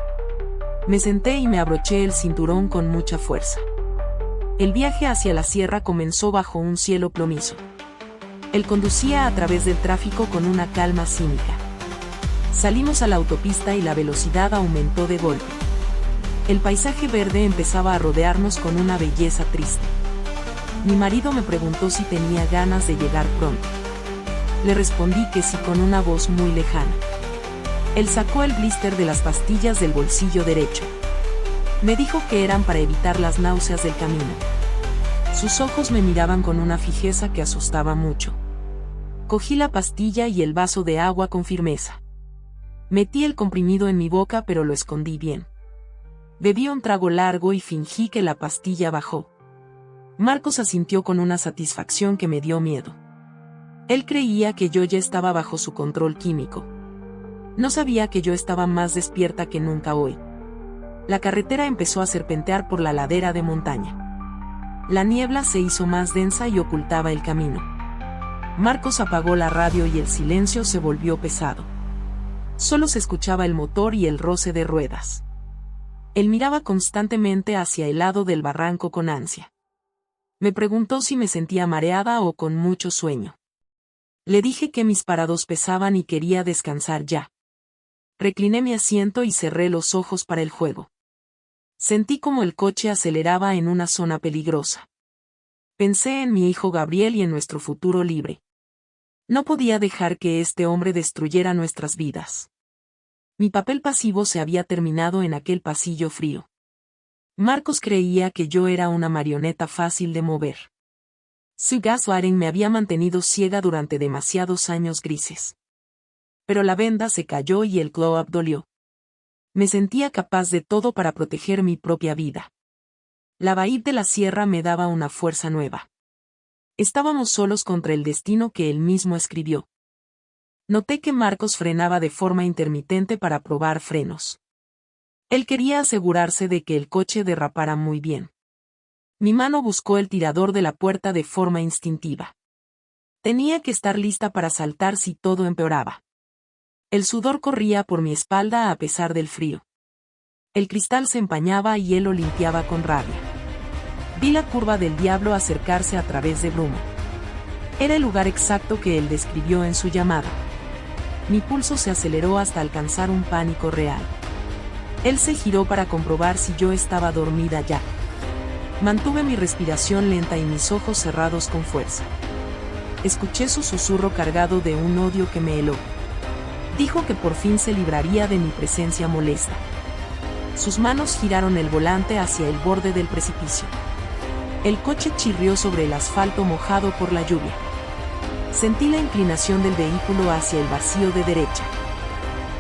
Me senté y me abroché el cinturón con mucha fuerza. El viaje hacia la sierra comenzó bajo un cielo plomizo. Él conducía a través del tráfico con una calma cínica. Salimos a la autopista y la velocidad aumentó de golpe. El paisaje verde empezaba a rodearnos con una belleza triste. Mi marido me preguntó si tenía ganas de llegar pronto. Le respondí que sí con una voz muy lejana. Él sacó el blister de las pastillas del bolsillo derecho. Me dijo que eran para evitar las náuseas del camino. Sus ojos me miraban con una fijeza que asustaba mucho. Cogí la pastilla y el vaso de agua con firmeza. Metí el comprimido en mi boca pero lo escondí bien. Bebí un trago largo y fingí que la pastilla bajó. Marcos asintió con una satisfacción que me dio miedo. Él creía que yo ya estaba bajo su control químico. No sabía que yo estaba más despierta que nunca hoy. La carretera empezó a serpentear por la ladera de montaña. La niebla se hizo más densa y ocultaba el camino. Marcos apagó la radio y el silencio se volvió pesado. Solo se escuchaba el motor y el roce de ruedas. Él miraba constantemente hacia el lado del barranco con ansia. Me preguntó si me sentía mareada o con mucho sueño. Le dije que mis párpados pesaban y quería descansar ya. Recliné mi asiento y cerré los ojos para el juego. Sentí como el coche aceleraba en una zona peligrosa. Pensé en mi hijo Gabriel y en nuestro futuro libre. No podía dejar que este hombre destruyera nuestras vidas. Mi papel pasivo se había terminado en aquel pasillo frío. Marcos creía que yo era una marioneta fácil de mover. Su gaslighting me había mantenido ciega durante demasiados años grises. Pero la venda se cayó y el glow-up dolió. Me sentía capaz de todo para proteger mi propia vida. La bahía de la sierra me daba una fuerza nueva. Estábamos solos contra el destino que él mismo escribió. Noté que Marcos frenaba de forma intermitente para probar frenos. Él quería asegurarse de que el coche derrapara muy bien. Mi mano buscó el tirador de la puerta de forma instintiva. Tenía que estar lista para saltar si todo empeoraba. El sudor corría por mi espalda a pesar del frío. El cristal se empañaba y él lo limpiaba con rabia. Vi la curva del diablo acercarse a través de bruma. Era el lugar exacto que él describió en su llamada. Mi pulso se aceleró hasta alcanzar un pánico real. Él se giró para comprobar si yo estaba dormida ya. Mantuve mi respiración lenta y mis ojos cerrados con fuerza. Escuché su susurro cargado de un odio que me heló. Dijo que por fin se libraría de mi presencia molesta. Sus manos giraron el volante hacia el borde del precipicio. El coche chirrió sobre el asfalto mojado por la lluvia. Sentí la inclinación del vehículo hacia el vacío de derecha.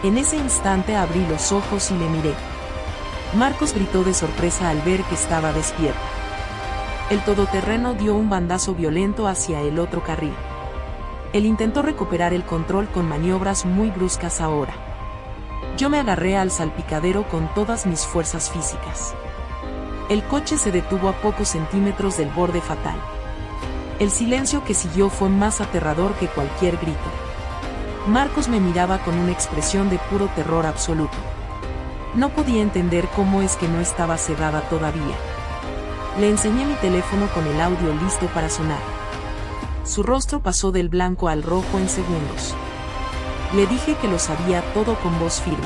En ese instante abrí los ojos y le miré. Marcos gritó de sorpresa al ver que estaba despierta. El todoterreno dio un bandazo violento hacia el otro carril. Él intentó recuperar el control con maniobras muy bruscas ahora. Yo me agarré al salpicadero con todas mis fuerzas físicas. El coche se detuvo a pocos centímetros del borde fatal. El silencio que siguió fue más aterrador que cualquier grito. Marcos me miraba con una expresión de puro terror absoluto. No podía entender cómo es que no estaba cerrada todavía. Le enseñé mi teléfono con el audio listo para sonar. Su rostro pasó del blanco al rojo en segundos. Le dije que lo sabía todo con voz firme.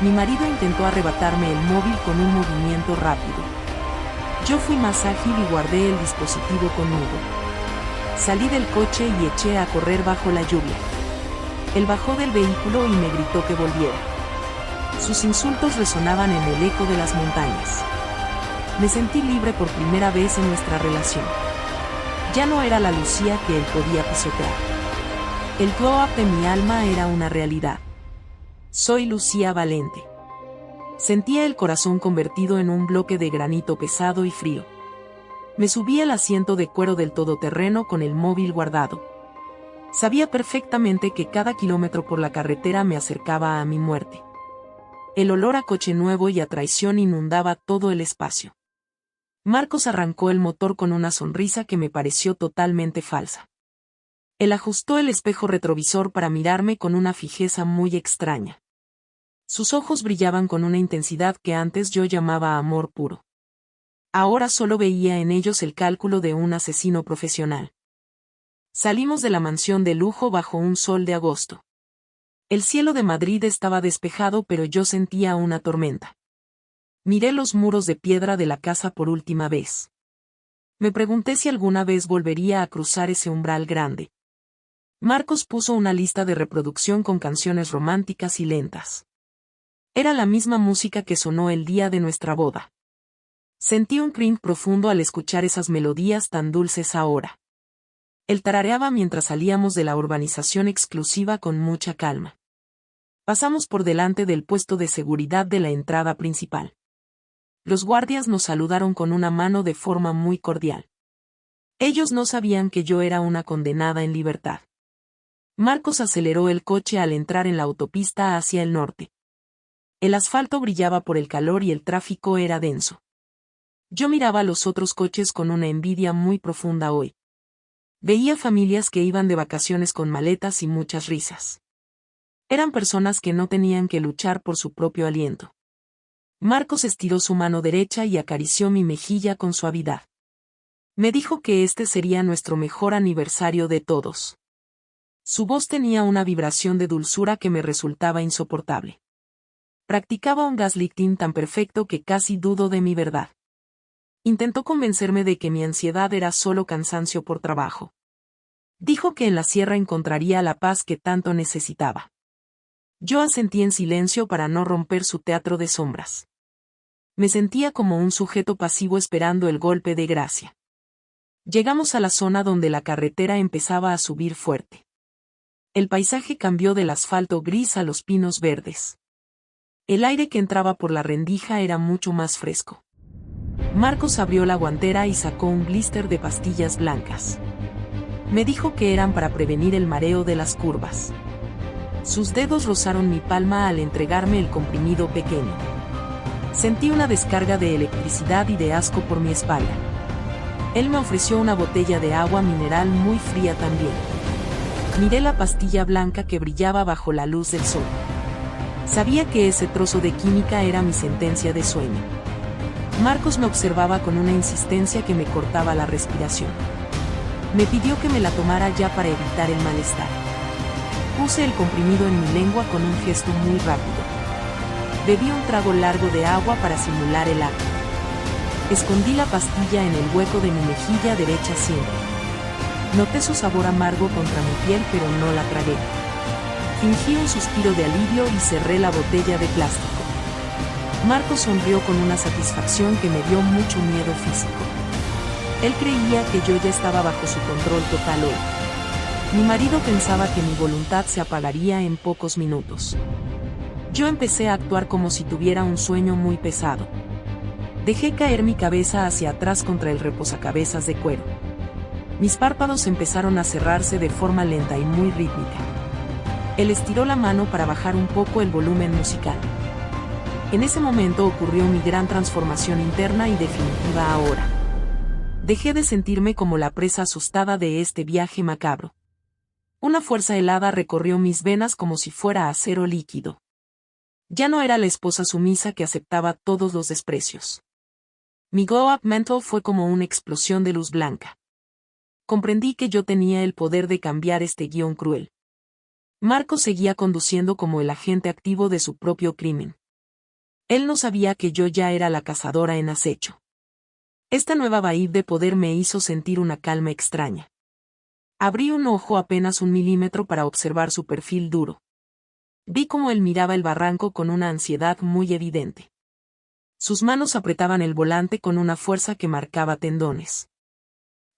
Mi marido intentó arrebatarme el móvil con un movimiento rápido. Yo fui más ágil y guardé el dispositivo conmigo. Salí del coche y eché a correr bajo la lluvia. Él bajó del vehículo y me gritó que volviera. Sus insultos resonaban en el eco de las montañas. Me sentí libre por primera vez en nuestra relación. Ya no era la Lucía que él podía pisotear. El glow up de mi alma era una realidad. Soy Lucía Valente. Sentía el corazón convertido en un bloque de granito pesado y frío. Me subí al asiento de cuero del todoterreno con el móvil guardado. Sabía perfectamente que cada kilómetro por la carretera me acercaba a mi muerte. El olor a coche nuevo y a traición inundaba todo el espacio. Marcos arrancó el motor con una sonrisa que me pareció totalmente falsa. Él ajustó el espejo retrovisor para mirarme con una fijeza muy extraña. Sus ojos brillaban con una intensidad que antes yo llamaba amor puro. Ahora solo veía en ellos el cálculo de un asesino profesional. Salimos de la mansión de lujo bajo un sol de agosto. El cielo de Madrid estaba despejado, pero yo sentía una tormenta. Miré los muros de piedra de la casa por última vez. Me pregunté si alguna vez volvería a cruzar ese umbral grande. Marcos puso una lista de reproducción con canciones románticas y lentas. Era la misma música que sonó el día de nuestra boda. Sentí un cringe profundo al escuchar esas melodías tan dulces ahora. Él tarareaba mientras salíamos de la urbanización exclusiva con mucha calma. Pasamos por delante del puesto de seguridad de la entrada principal. Los guardias nos saludaron con una mano de forma muy cordial. Ellos no sabían que yo era una condenada en libertad. Marcos aceleró el coche al entrar en la autopista hacia el norte. El asfalto brillaba por el calor y el tráfico era denso. Yo miraba a los otros coches con una envidia muy profunda hoy. Veía familias que iban de vacaciones con maletas y muchas risas. Eran personas que no tenían que luchar por su propio aliento. Marcos estiró su mano derecha y acarició mi mejilla con suavidad. Me dijo que este sería nuestro mejor aniversario de todos. Su voz tenía una vibración de dulzura que me resultaba insoportable. Practicaba un gaslighting tan perfecto que casi dudo de mi verdad. Intentó convencerme de que mi ansiedad era solo cansancio por trabajo. Dijo que en la sierra encontraría la paz que tanto necesitaba. Yo asentí en silencio para no romper su teatro de sombras. Me sentía como un sujeto pasivo esperando el golpe de gracia. Llegamos a la zona donde la carretera empezaba a subir fuerte. El paisaje cambió del asfalto gris a los pinos verdes. El aire que entraba por la rendija era mucho más fresco. Marcos abrió la guantera y sacó un blister de pastillas blancas. Me dijo que eran para prevenir el mareo de las curvas. Sus dedos rozaron mi palma al entregarme el comprimido pequeño. Sentí una descarga de electricidad y de asco por mi espalda. Él me ofreció una botella de agua mineral muy fría también. Miré la pastilla blanca que brillaba bajo la luz del sol. Sabía que ese trozo de química era mi sentencia de sueño. Marcos me observaba con una insistencia que me cortaba la respiración. Me pidió que me la tomara ya para evitar el malestar. Puse el comprimido en mi lengua con un gesto muy rápido. Bebí un trago largo de agua para simular el acto. Escondí la pastilla en el hueco de mi mejilla derecha siempre. Noté su sabor amargo contra mi piel, pero no la tragué. Fingí un suspiro de alivio y cerré la botella de plástico. Marcos sonrió con una satisfacción que me dio mucho miedo físico. Él creía que yo ya estaba bajo su control total hoy. Mi marido pensaba que mi voluntad se apagaría en pocos minutos. Yo empecé a actuar como si tuviera un sueño muy pesado. Dejé caer mi cabeza hacia atrás contra el reposacabezas de cuero. Mis párpados empezaron a cerrarse de forma lenta y muy rítmica. Él estiró la mano para bajar un poco el volumen musical. En ese momento ocurrió mi gran transformación interna y definitiva ahora. Dejé de sentirme como la presa asustada de este viaje macabro. Una fuerza helada recorrió mis venas como si fuera acero líquido. Ya no era la esposa sumisa que aceptaba todos los desprecios. Mi glow-up mental fue como una explosión de luz blanca. Comprendí que yo tenía el poder de cambiar este guión cruel. Marcos seguía conduciendo como el agente activo de su propio crimen. Él no sabía que yo ya era la cazadora en acecho. Esta nueva vibe de poder me hizo sentir una calma extraña. Abrí un ojo apenas 1 milímetro para observar su perfil duro. Vi cómo él miraba el barranco con una ansiedad muy evidente. Sus manos apretaban el volante con una fuerza que marcaba tendones.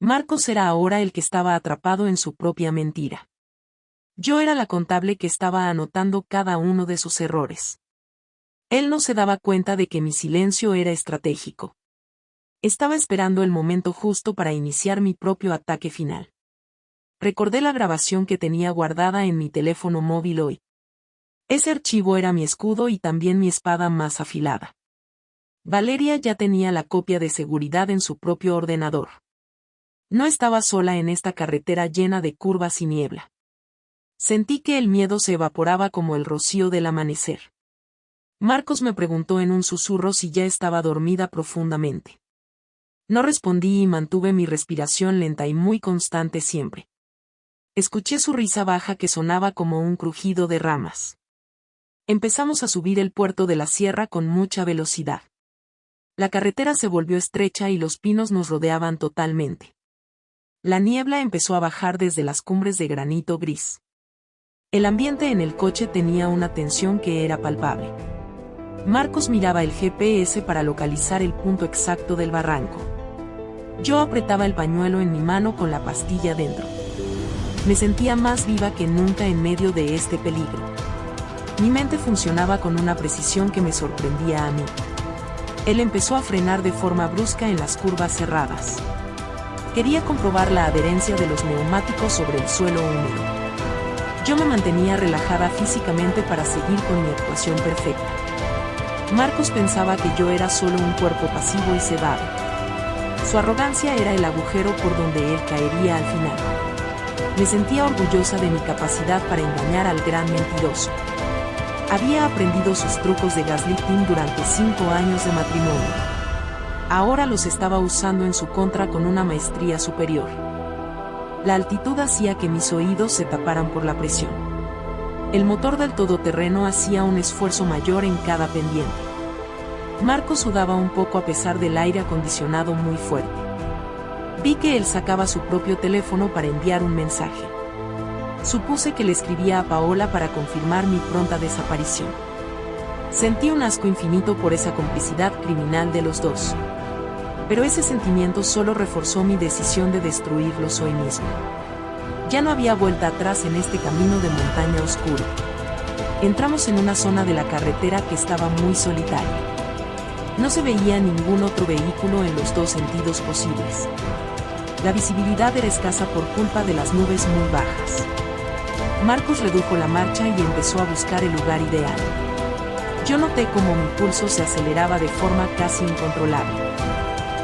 Marcos era ahora el que estaba atrapado en su propia mentira. Yo era la contable que estaba anotando cada uno de sus errores. Él no se daba cuenta de que mi silencio era estratégico. Estaba esperando el momento justo para iniciar mi propio ataque final. Recordé la grabación que tenía guardada en mi teléfono móvil hoy. Ese archivo era mi escudo y también mi espada más afilada. Valeria ya tenía la copia de seguridad en su propio ordenador. No estaba sola en esta carretera llena de curvas y niebla. Sentí que el miedo se evaporaba como el rocío del amanecer. Marcos me preguntó en un susurro si ya estaba dormida profundamente. No respondí y mantuve mi respiración lenta y muy constante siempre. Escuché su risa baja que sonaba como un crujido de ramas. Empezamos a subir el puerto de la sierra con mucha velocidad. La carretera se volvió estrecha y los pinos nos rodeaban totalmente. La niebla empezó a bajar desde las cumbres de granito gris. El ambiente en el coche tenía una tensión que era palpable. Marcos miraba el GPS para localizar el punto exacto del barranco. Yo apretaba el pañuelo en mi mano con la pastilla dentro. Me sentía más viva que nunca en medio de este peligro. Mi mente funcionaba con una precisión que me sorprendía a mí. Él empezó a frenar de forma brusca en las curvas cerradas. Quería comprobar la adherencia de los neumáticos sobre el suelo húmedo. Yo me mantenía relajada físicamente para seguir con mi actuación perfecta. Marcos pensaba que yo era solo un cuerpo pasivo y sedado. Su arrogancia era el agujero por donde él caería al final. Me sentía orgullosa de mi capacidad para engañar al gran mentiroso. Había aprendido sus trucos de gaslighting durante 5 años de matrimonio. Ahora los estaba usando en su contra con una maestría superior. La altitud hacía que mis oídos se taparan por la presión. El motor del todoterreno hacía un esfuerzo mayor en cada pendiente. Marcos sudaba un poco a pesar del aire acondicionado muy fuerte. Vi que él sacaba su propio teléfono para enviar un mensaje. Supuse que le escribía a Paola para confirmar mi pronta desaparición. Sentí un asco infinito por esa complicidad criminal de los dos. Pero ese sentimiento solo reforzó mi decisión de destruirlos hoy mismo. Ya no había vuelta atrás en este camino de montaña oscuro. Entramos en una zona de la carretera que estaba muy solitaria. No se veía ningún otro vehículo en los dos sentidos posibles. La visibilidad era escasa por culpa de las nubes muy bajas. Marcos redujo la marcha y empezó a buscar el lugar ideal. Yo noté cómo mi pulso se aceleraba de forma casi incontrolable.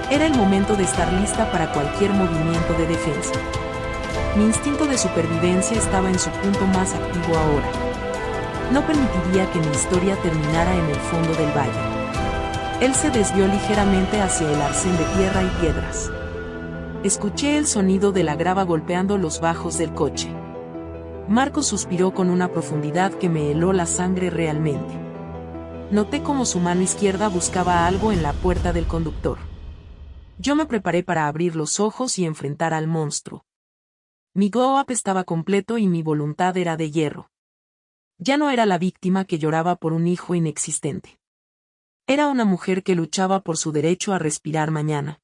Era el momento de estar lista para cualquier movimiento de defensa. Mi instinto de supervivencia estaba en su punto más activo ahora. No permitiría que mi historia terminara en el fondo del valle. Él se desvió ligeramente hacia el arcén de tierra y piedras. Escuché el sonido de la grava golpeando los bajos del coche. Marcos suspiró con una profundidad que me heló la sangre realmente. Noté cómo su mano izquierda buscaba algo en la puerta del conductor. Yo me preparé para abrir los ojos y enfrentar al monstruo. Mi glow-up estaba completo y mi voluntad era de hierro. Ya no era la víctima que lloraba por un hijo inexistente. Era una mujer que luchaba por su derecho a respirar mañana.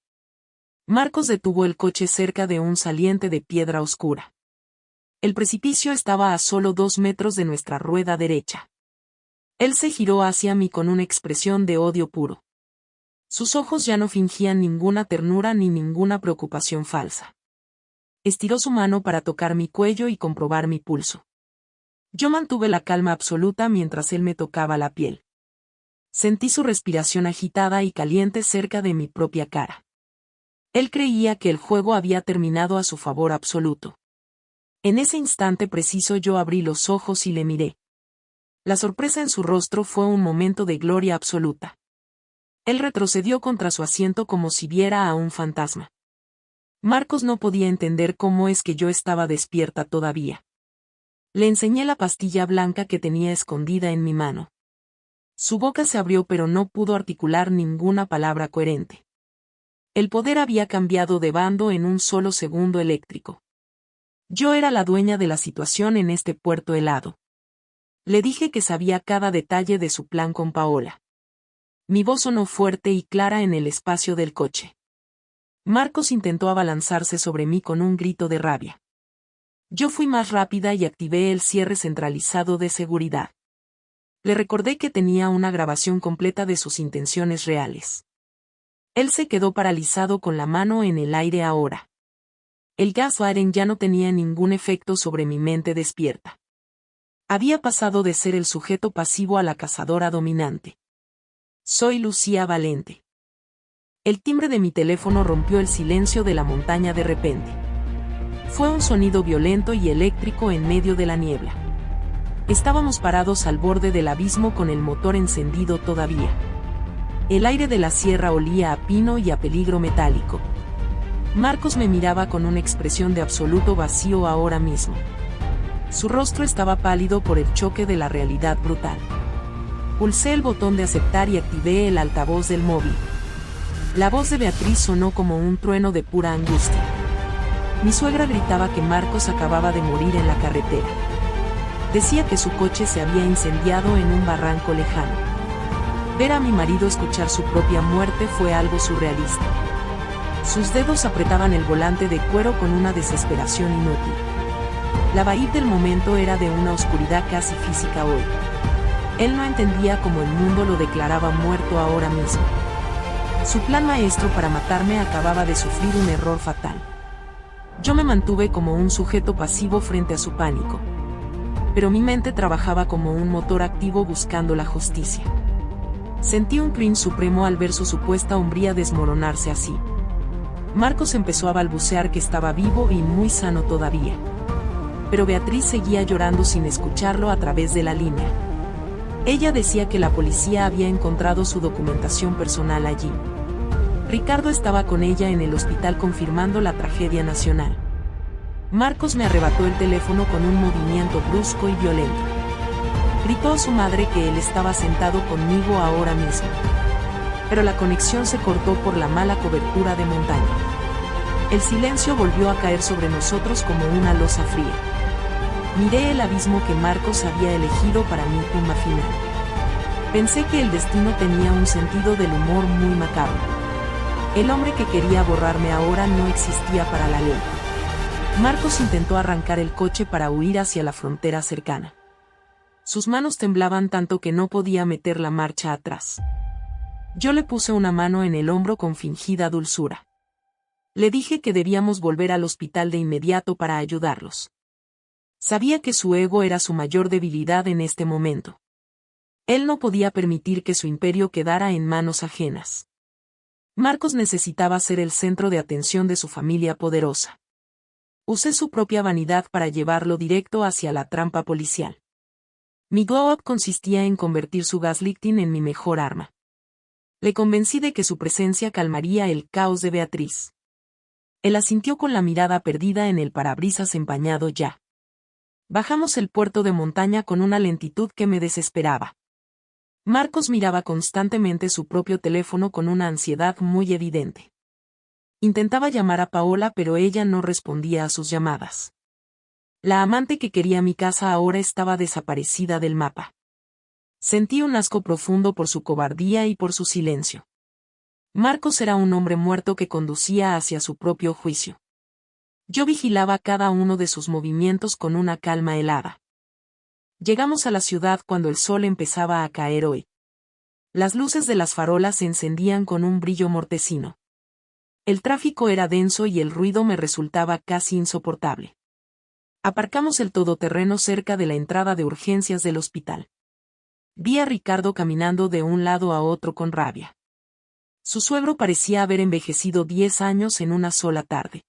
Marcos detuvo el coche cerca de un saliente de piedra oscura. El precipicio estaba a solo 2 metros de nuestra rueda derecha. Él se giró hacia mí con una expresión de odio puro. Sus ojos ya no fingían ninguna ternura ni ninguna preocupación falsa. Estiró su mano para tocar mi cuello y comprobar mi pulso. Yo mantuve la calma absoluta mientras él me tocaba la piel. Sentí su respiración agitada y caliente cerca de mi propia cara. Él creía que el juego había terminado a su favor absoluto. En ese instante preciso yo abrí los ojos y le miré. La sorpresa en su rostro fue un momento de gloria absoluta. Él retrocedió contra su asiento como si viera a un fantasma. Marcos no podía entender cómo es que yo estaba despierta todavía. Le enseñé la pastilla blanca que tenía escondida en mi mano. Su boca se abrió pero no pudo articular ninguna palabra coherente. El poder había cambiado de bando en un solo segundo eléctrico. Yo era la dueña de la situación en este puerto helado. Le dije que sabía cada detalle de su plan con Paola. Mi voz sonó fuerte y clara en el espacio del coche. Marcos intentó abalanzarse sobre mí con un grito de rabia. Yo fui más rápida y activé el cierre centralizado de seguridad. Le recordé que tenía una grabación completa de sus intenciones reales. Él se quedó paralizado con la mano en el aire ahora. El gaslighting ya no tenía ningún efecto sobre mi mente despierta. Había pasado de ser el sujeto pasivo a la cazadora dominante. Soy Lucía Valente. El timbre de mi teléfono rompió el silencio de la montaña de repente. Fue un sonido violento y eléctrico en medio de la niebla. Estábamos parados al borde del abismo con el motor encendido todavía. El aire de la sierra olía a pino y a peligro metálico. Marcos me miraba con una expresión de absoluto vacío ahora mismo. Su rostro estaba pálido por el choque de la realidad brutal. Pulsé el botón de aceptar y activé el altavoz del móvil. La voz de Beatriz sonó como un trueno de pura angustia. Mi suegra gritaba que Marcos acababa de morir en la carretera. Decía que su coche se había incendiado en un barranco lejano. Ver a mi marido escuchar su propia muerte fue algo surrealista. Sus dedos apretaban el volante de cuero con una desesperación inútil. La vaíz del momento era de una oscuridad casi física hoy. Él no entendía cómo el mundo lo declaraba muerto ahora mismo. Su plan maestro para matarme acababa de sufrir un error fatal. Yo me mantuve como un sujeto pasivo frente a su pánico. Pero mi mente trabajaba como un motor activo buscando la justicia. Sentí un cringe supremo al ver su supuesta hombría desmoronarse así. Marcos empezó a balbucear que estaba vivo y muy sano todavía. Pero Beatriz seguía llorando sin escucharlo a través de la línea. Ella decía que la policía había encontrado su documentación personal allí. Ricardo estaba con ella en el hospital confirmando la tragedia nacional. Marcos me arrebató el teléfono con un movimiento brusco y violento. Gritó a su madre que él estaba sentado conmigo ahora mismo. Pero la conexión se cortó por la mala cobertura de montaña. El silencio volvió a caer sobre nosotros como una losa fría. Miré el abismo que Marcos había elegido para mi tumba final. Pensé que el destino tenía un sentido del humor muy macabro. El hombre que quería borrarme ahora no existía para la ley. Marcos intentó arrancar el coche para huir hacia la frontera cercana. Sus manos temblaban tanto que no podía meter la marcha atrás. Yo le puse una mano en el hombro con fingida dulzura. Le dije que debíamos volver al hospital de inmediato para ayudarlos. Sabía que su ego era su mayor debilidad en este momento. Él no podía permitir que su imperio quedara en manos ajenas. Marcos necesitaba ser el centro de atención de su familia poderosa. Usé su propia vanidad para llevarlo directo hacia la trampa policial. Mi glow-up consistía en convertir su gaslighting en mi mejor arma. Le convencí de que su presencia calmaría el caos de Beatriz. Él asintió con la mirada perdida en el parabrisas empañado ya. Bajamos el puerto de montaña con una lentitud que me desesperaba. Marcos miraba constantemente su propio teléfono con una ansiedad muy evidente. Intentaba llamar a Paola pero ella no respondía a sus llamadas. La amante que quería mi casa ahora estaba desaparecida del mapa. Sentí un asco profundo por su cobardía y por su silencio. Marcos era un hombre muerto que conducía hacia su propio juicio. Yo vigilaba cada uno de sus movimientos con una calma helada. Llegamos a la ciudad cuando el sol empezaba a caer hoy. Las luces de las farolas se encendían con un brillo mortecino. El tráfico era denso y el ruido me resultaba casi insoportable. Aparcamos el todoterreno cerca de la entrada de urgencias del hospital. Vi a Ricardo caminando de un lado a otro con rabia. Su suegro parecía haber envejecido 10 años en una sola tarde.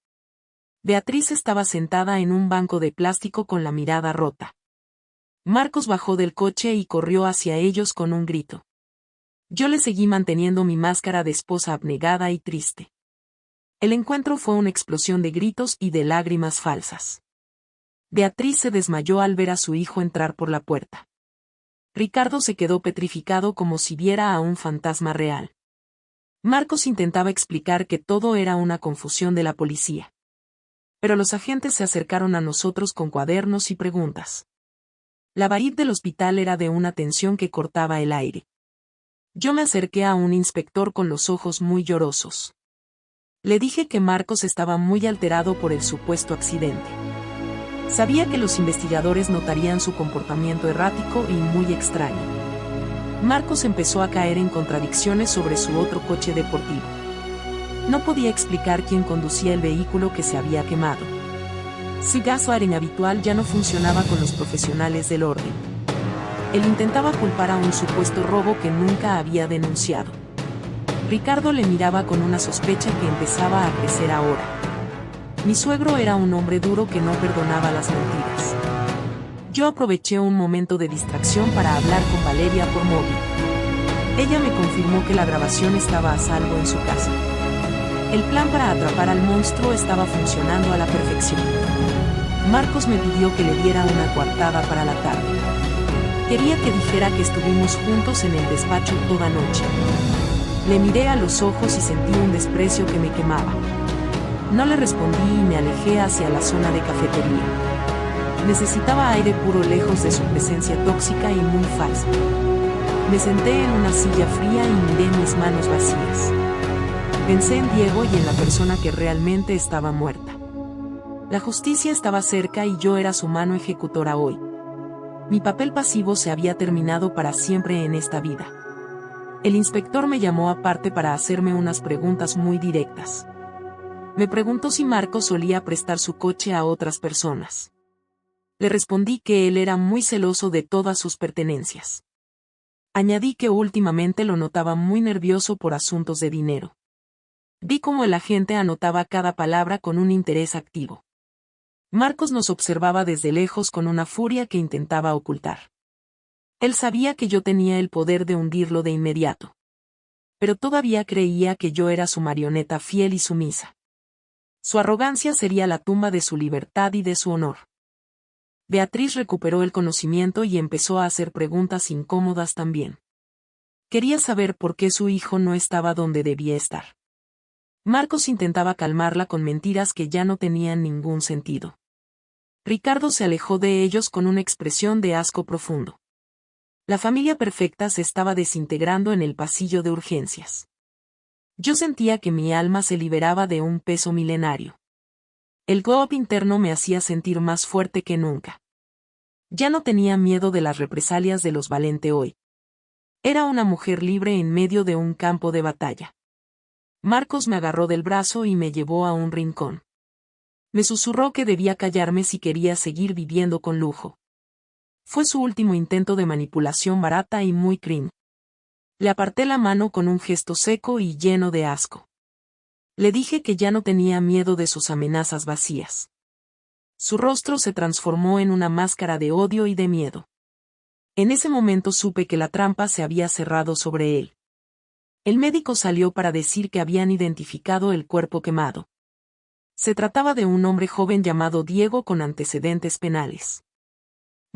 Beatriz estaba sentada en un banco de plástico con la mirada rota. Marcos bajó del coche y corrió hacia ellos con un grito. Yo le seguí manteniendo mi máscara de esposa abnegada y triste. El encuentro fue una explosión de gritos y de lágrimas falsas. Beatriz se desmayó al ver a su hijo entrar por la puerta. Ricardo se quedó petrificado como si viera a un fantasma real. Marcos intentaba explicar que todo era una confusión de la policía. Pero los agentes se acercaron a nosotros con cuadernos y preguntas. La vaíz del hospital era de una tensión que cortaba el aire. Yo me acerqué a un inspector con los ojos muy llorosos. Le dije que Marcos estaba muy alterado por el supuesto accidente. Sabía que los investigadores notarían su comportamiento errático y muy extraño. Marcos empezó a caer en contradicciones sobre su otro coche deportivo. No podía explicar quién conducía el vehículo que se había quemado. Su gaslighting habitual ya no funcionaba con los profesionales del orden. Él intentaba culpar a un supuesto robo que nunca había denunciado. Ricardo le miraba con una sospecha que empezaba a crecer ahora. Mi suegro era un hombre duro que no perdonaba las mentiras. Yo aproveché un momento de distracción para hablar con Valeria por móvil. Ella me confirmó que la grabación estaba a salvo en su casa. El plan para atrapar al monstruo estaba funcionando a la perfección. Marcos me pidió que le diera una coartada para la tarde. Quería que dijera que estuvimos juntos en el despacho toda noche. Le miré a los ojos y sentí un desprecio que me quemaba. No le respondí y me alejé hacia la zona de cafetería. Necesitaba aire puro lejos de su presencia tóxica y muy falsa. Me senté en una silla fría y miré mis manos vacías. Pensé en Diego y en la persona que realmente estaba muerta. La justicia estaba cerca y yo era su mano ejecutora hoy. Mi papel pasivo se había terminado para siempre en esta vida. El inspector me llamó aparte para hacerme unas preguntas muy directas. Me preguntó si Marcos solía prestar su coche a otras personas. Le respondí que él era muy celoso de todas sus pertenencias. Añadí que últimamente lo notaba muy nervioso por asuntos de dinero. Vi cómo el agente anotaba cada palabra con un interés activo. Marcos nos observaba desde lejos con una furia que intentaba ocultar. Él sabía que yo tenía el poder de hundirlo de inmediato. Pero todavía creía que yo era su marioneta fiel y sumisa. Su arrogancia sería la tumba de su libertad y de su honor. Beatriz recuperó el conocimiento y empezó a hacer preguntas incómodas también. Quería saber por qué su hijo no estaba donde debía estar. Marcos intentaba calmarla con mentiras que ya no tenían ningún sentido. Ricardo se alejó de ellos con una expresión de asco profundo. La familia perfecta se estaba desintegrando en el pasillo de urgencias. Yo sentía que mi alma se liberaba de un peso milenario. El glow-up interno me hacía sentir más fuerte que nunca. Ya no tenía miedo de las represalias de los Valente hoy. Era una mujer libre en medio de un campo de batalla. Marcos me agarró del brazo y me llevó a un rincón. Me susurró que debía callarme si quería seguir viviendo con lujo. Fue su último intento de manipulación barata y muy cruel. Le aparté la mano con un gesto seco y lleno de asco. Le dije que ya no tenía miedo de sus amenazas vacías. Su rostro se transformó en una máscara de odio y de miedo. En ese momento supe que la trampa se había cerrado sobre él. El médico salió para decir que habían identificado el cuerpo quemado. Se trataba de un hombre joven llamado Diego con antecedentes penales.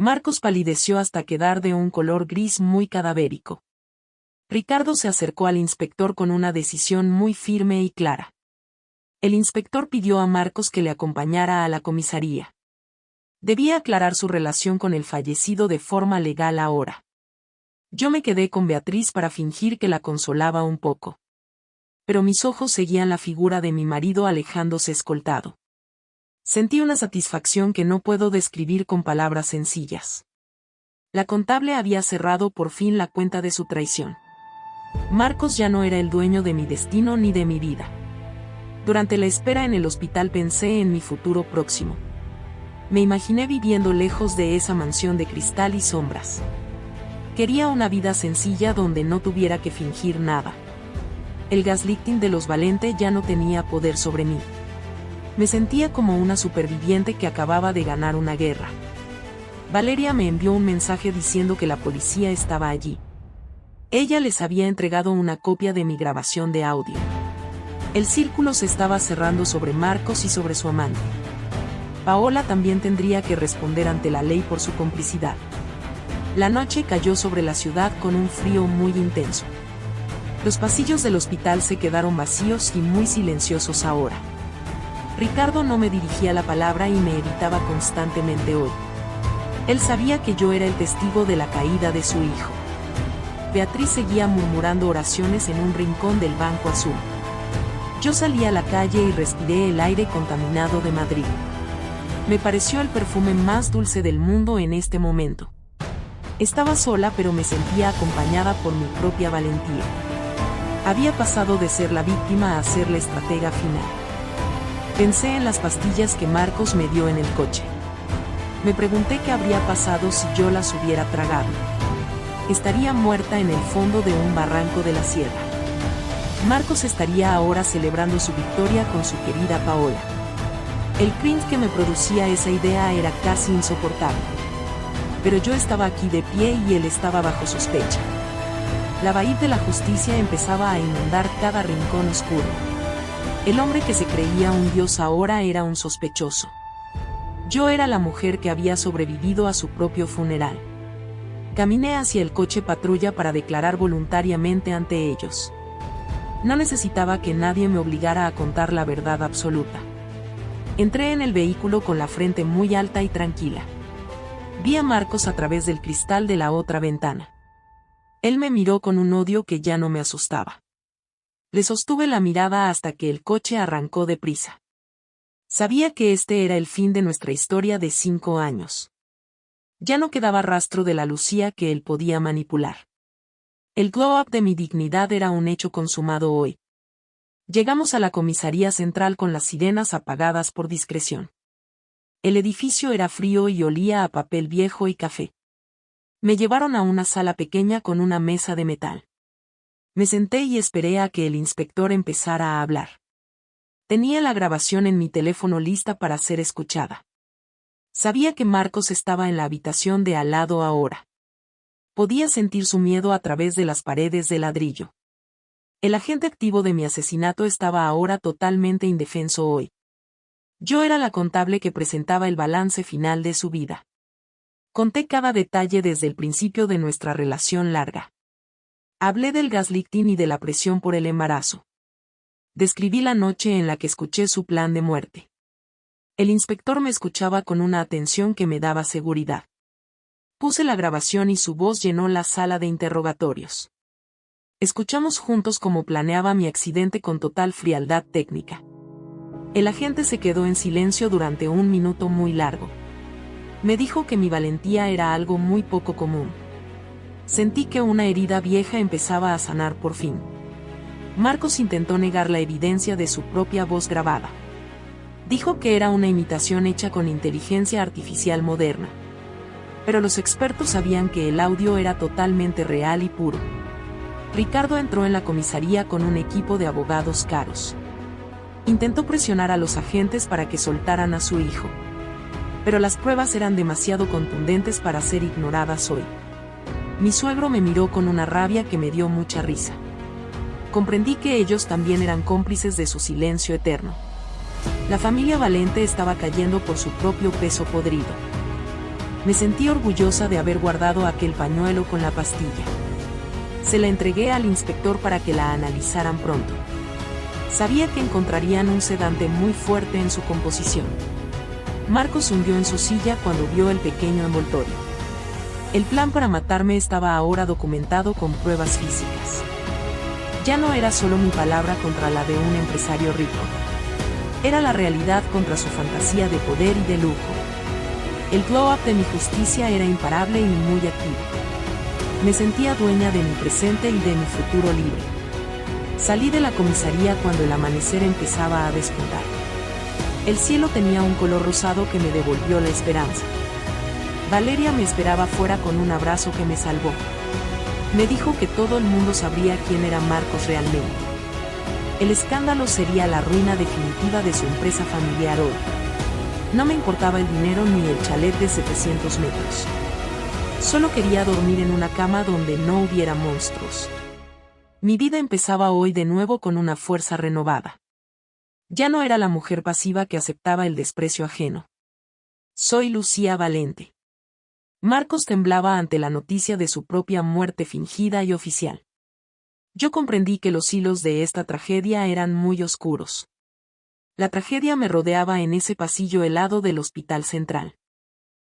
Marcos palideció hasta quedar de un color gris muy cadavérico. Ricardo se acercó al inspector con una decisión muy firme y clara. El inspector pidió a Marcos que le acompañara a la comisaría. Debía aclarar su relación con el fallecido de forma legal ahora. Yo me quedé con Beatriz para fingir que la consolaba un poco. Pero mis ojos seguían la figura de mi marido alejándose escoltado. Sentí una satisfacción que no puedo describir con palabras sencillas. La contable había cerrado por fin la cuenta de su traición. Marcos ya no era el dueño de mi destino ni de mi vida. Durante la espera en el hospital pensé en mi futuro próximo. Me imaginé viviendo lejos de esa mansión de cristal y sombras. Quería una vida sencilla donde no tuviera que fingir nada. El gaslighting de los Valente ya no tenía poder sobre mí. Me sentía como una superviviente que acababa de ganar una guerra. Valeria me envió un mensaje diciendo que la policía estaba allí. Ella les había entregado una copia de mi grabación de audio. El círculo se estaba cerrando sobre Marcos y sobre su amante. Paola también tendría que responder ante la ley por su complicidad. La noche cayó sobre la ciudad con un frío muy intenso. Los pasillos del hospital se quedaron vacíos y muy silenciosos ahora. Ricardo no me dirigía la palabra y me evitaba constantemente hoy. Él sabía que yo era el testigo de la caída de su hijo. Beatriz seguía murmurando oraciones en un rincón del banco azul. Yo salí a la calle y respiré el aire contaminado de Madrid. Me pareció el perfume más dulce del mundo en este momento. Estaba sola, pero me sentía acompañada por mi propia valentía. Había pasado de ser la víctima a ser la estratega final. Pensé en las pastillas que Marcos me dio en el coche. Me pregunté qué habría pasado si yo las hubiera tragado. Estaría muerta en el fondo de un barranco de la sierra. Marcos estaría ahora celebrando su victoria con su querida Paola. El cringe que me producía esa idea era casi insoportable. Pero yo estaba aquí de pie y él estaba bajo sospecha. La bahía de la justicia empezaba a inundar cada rincón oscuro. El hombre que se creía un dios ahora era un sospechoso. Yo era la mujer que había sobrevivido a su propio funeral. Caminé hacia el coche patrulla para declarar voluntariamente ante ellos. No necesitaba que nadie me obligara a contar la verdad absoluta. Entré en el vehículo con la frente muy alta y tranquila. Vi a Marcos a través del cristal de la otra ventana. Él me miró con un odio que ya no me asustaba. Le sostuve la mirada hasta que el coche arrancó deprisa. Sabía que este era el fin de nuestra historia de 5 años. Ya no quedaba rastro de la Lucía que él podía manipular. El glow-up de mi dignidad era un hecho consumado hoy. Llegamos a la comisaría central con las sirenas apagadas por discreción. El edificio era frío y olía a papel viejo y café. Me llevaron a una sala pequeña con una mesa de metal. Me senté y esperé a que el inspector empezara a hablar. Tenía la grabación en mi teléfono lista para ser escuchada. Sabía que Marcos estaba en la habitación de al lado ahora. Podía sentir su miedo a través de las paredes de ladrillo. El agente activo de mi asesinato estaba ahora totalmente indefenso hoy. Yo era la contable que presentaba el balance final de su vida. Conté cada detalle desde el principio de nuestra relación larga. Hablé del gaslighting y de la presión por el embarazo. Describí la noche en la que escuché su plan de muerte. El inspector me escuchaba con una atención que me daba seguridad. Puse la grabación y su voz llenó la sala de interrogatorios. Escuchamos juntos cómo planeaba mi accidente con total frialdad técnica. El agente se quedó en silencio durante un minuto muy largo. Me dijo que mi valentía era algo muy poco común. Sentí que una herida vieja empezaba a sanar por fin. Marcos intentó negar la evidencia de su propia voz grabada. Dijo que era una imitación hecha con inteligencia artificial moderna. Pero los expertos sabían que el audio era totalmente real y puro. Ricardo entró en la comisaría con un equipo de abogados caros. Intentó presionar a los agentes para que soltaran a su hijo. Pero las pruebas eran demasiado contundentes para ser ignoradas hoy. Mi suegro me miró con una rabia que me dio mucha risa. Comprendí que ellos también eran cómplices de su silencio eterno. La familia Valente estaba cayendo por su propio peso podrido. Me sentí orgullosa de haber guardado aquel pañuelo con la pastilla. Se la entregué al inspector para que la analizaran pronto. Sabía que encontrarían un sedante muy fuerte en su composición. Marcos hundió en su silla cuando vio el pequeño envoltorio. El plan para matarme estaba ahora documentado con pruebas físicas. Ya no era solo mi palabra contra la de un empresario rico. Era la realidad contra su fantasía de poder y de lujo. El glow-up de mi justicia era imparable y muy activo. Me sentía dueña de mi presente y de mi futuro libre. Salí de la comisaría cuando el amanecer empezaba a despuntar. El cielo tenía un color rosado que me devolvió la esperanza. Valeria me esperaba fuera con un abrazo que me salvó. Me dijo que todo el mundo sabría quién era Marcos realmente. El escándalo sería la ruina definitiva de su empresa familiar hoy. No me importaba el dinero ni el chalet de 700 metros. Solo quería dormir en una cama donde no hubiera monstruos. Mi vida empezaba hoy de nuevo con una fuerza renovada. Ya no era la mujer pasiva que aceptaba el desprecio ajeno. Soy Lucía Valente. Marcos temblaba ante la noticia de su propia muerte fingida y oficial. Yo comprendí que los hilos de esta tragedia eran muy oscuros. La tragedia me rodeaba en ese pasillo helado del Hospital Central.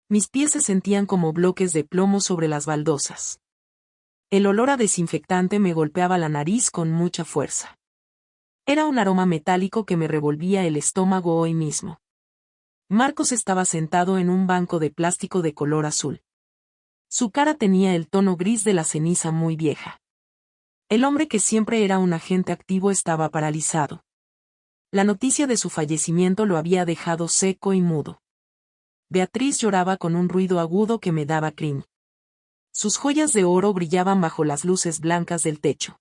Mis pies se sentían como bloques de plomo sobre las baldosas. El olor a desinfectante me golpeaba la nariz con mucha fuerza. Era un aroma metálico que me revolvía el estómago hoy mismo. Marcos estaba sentado en un banco de plástico de color azul. Su cara tenía el tono gris de la ceniza muy vieja. El hombre que siempre era un agente activo estaba paralizado. La noticia de su fallecimiento lo había dejado seco y mudo. Beatriz lloraba con un ruido agudo que me daba cringe. Sus joyas de oro brillaban bajo las luces blancas del techo.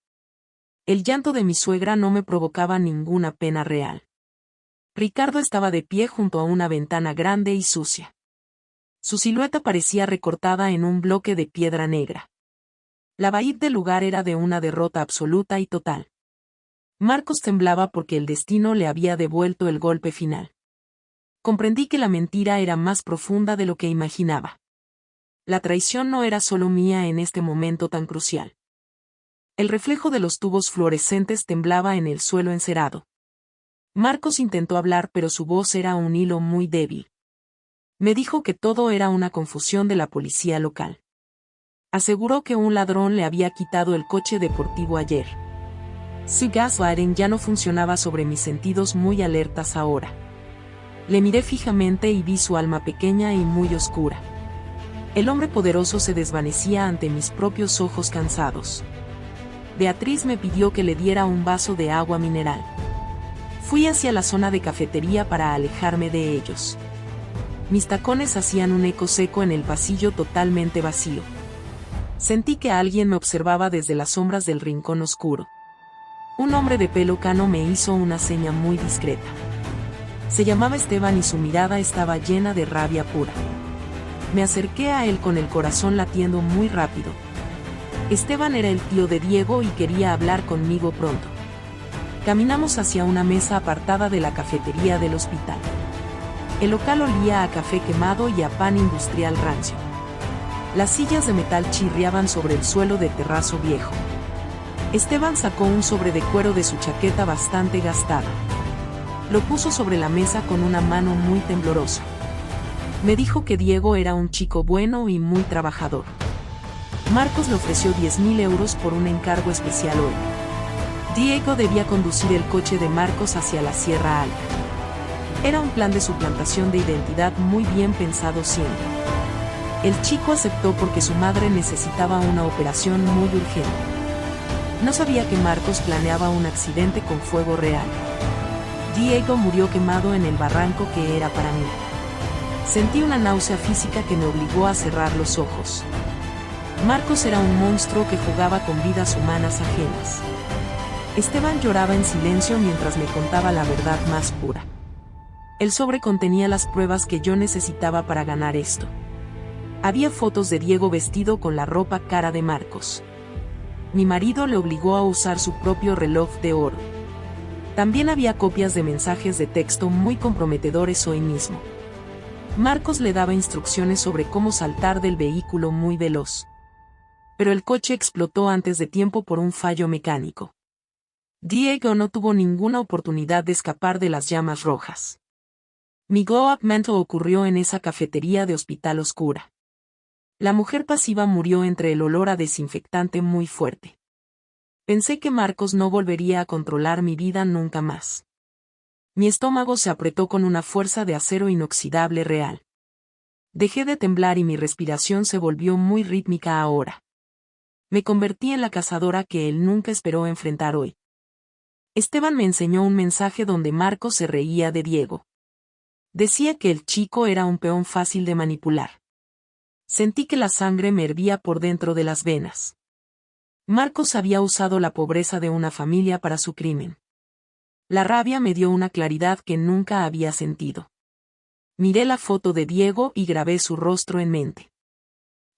El llanto de mi suegra no me provocaba ninguna pena real. Ricardo estaba de pie junto a una ventana grande y sucia. Su silueta parecía recortada en un bloque de piedra negra. La vibe del lugar era de una derrota absoluta y total. Marcos temblaba porque el destino le había devuelto el golpe final. Comprendí que la mentira era más profunda de lo que imaginaba. La traición no era solo mía en este momento tan crucial. El reflejo de los tubos fluorescentes temblaba en el suelo encerado. Marcos intentó hablar, pero su voz era un hilo muy débil. Me dijo que todo era una confusión de la policía local. Aseguró que un ladrón le había quitado el coche deportivo ayer. Su gaslighting ya no funcionaba sobre mis sentidos muy alertas ahora. Le miré fijamente y vi su alma pequeña y muy oscura. El hombre poderoso se desvanecía ante mis propios ojos cansados. Beatriz me pidió que le diera un vaso de agua mineral. Fui hacia la zona de cafetería para alejarme de ellos. Mis tacones hacían un eco seco en el pasillo totalmente vacío. Sentí que alguien me observaba desde las sombras del rincón oscuro. Un hombre de pelo cano me hizo una seña muy discreta. Se llamaba Esteban y su mirada estaba llena de rabia pura. Me acerqué a él con el corazón latiendo muy rápido. Esteban era el tío de Diego y quería hablar conmigo pronto. Caminamos hacia una mesa apartada de la cafetería del hospital. El local olía a café quemado y a pan industrial rancio. Las sillas de metal chirriaban sobre el suelo de terrazo viejo. Esteban sacó un sobre de cuero de su chaqueta bastante gastada. Lo puso sobre la mesa con una mano muy temblorosa. Me dijo que Diego era un chico bueno y muy trabajador. Marcos le ofreció 10.000 euros por un encargo especial hoy. Diego debía conducir el coche de Marcos hacia la Sierra Alta. Era un plan de suplantación de identidad muy bien pensado siempre. El chico aceptó porque su madre necesitaba una operación muy urgente. No sabía que Marcos planeaba un accidente con fuego real. Diego murió quemado en el barranco que era para mí. Sentí una náusea física que me obligó a cerrar los ojos. Marcos era un monstruo que jugaba con vidas humanas ajenas. Esteban lloraba en silencio mientras me contaba la verdad más pura. El sobre contenía las pruebas que yo necesitaba para ganar esto. Había fotos de Diego vestido con la ropa cara de Marcos. Mi marido le obligó a usar su propio reloj de oro. También había copias de mensajes de texto muy comprometedores hoy mismo. Marcos le daba instrucciones sobre cómo saltar del vehículo muy veloz. Pero el coche explotó antes de tiempo por un fallo mecánico. Diego no tuvo ninguna oportunidad de escapar de las llamas rojas. Mi glow-up momento ocurrió en esa cafetería de hospital oscura. La mujer pasiva murió entre el olor a desinfectante muy fuerte. Pensé que Marcos no volvería a controlar mi vida nunca más. Mi estómago se apretó con una fuerza de acero inoxidable real. Dejé de temblar y mi respiración se volvió muy rítmica ahora. Me convertí en la cazadora que él nunca esperó enfrentar hoy. Esteban me enseñó un mensaje donde Marcos se reía de Diego. Decía que el chico era un peón fácil de manipular. Sentí que la sangre me hervía por dentro de las venas. Marcos había usado la pobreza de una familia para su crimen. La rabia me dio una claridad que nunca había sentido. Miré la foto de Diego y grabé su rostro en mente.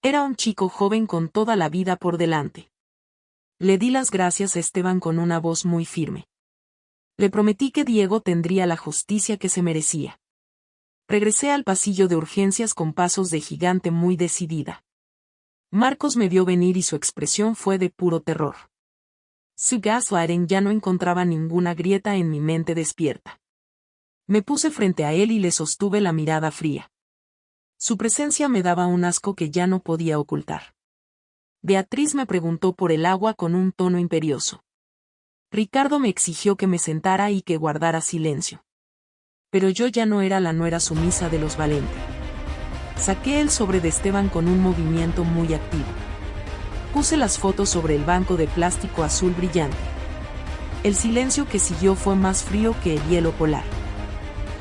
Era un chico joven con toda la vida por delante. Le di las gracias a Esteban con una voz muy firme. Le prometí que Diego tendría la justicia que se merecía. Regresé al pasillo de urgencias con pasos de gigante muy decidida. Marcos me vio venir y su expresión fue de puro terror. Su gaslighting ya no encontraba ninguna grieta en mi mente despierta. Me puse frente a él y le sostuve la mirada fría. Su presencia me daba un asco que ya no podía ocultar. Beatriz me preguntó por el agua con un tono imperioso. Ricardo me exigió que me sentara y que guardara silencio. Pero yo ya no era la nuera sumisa de los Valente. Saqué el sobre de Esteban con un movimiento muy activo. Puse las fotos sobre el banco de plástico azul brillante. El silencio que siguió fue más frío que el hielo polar.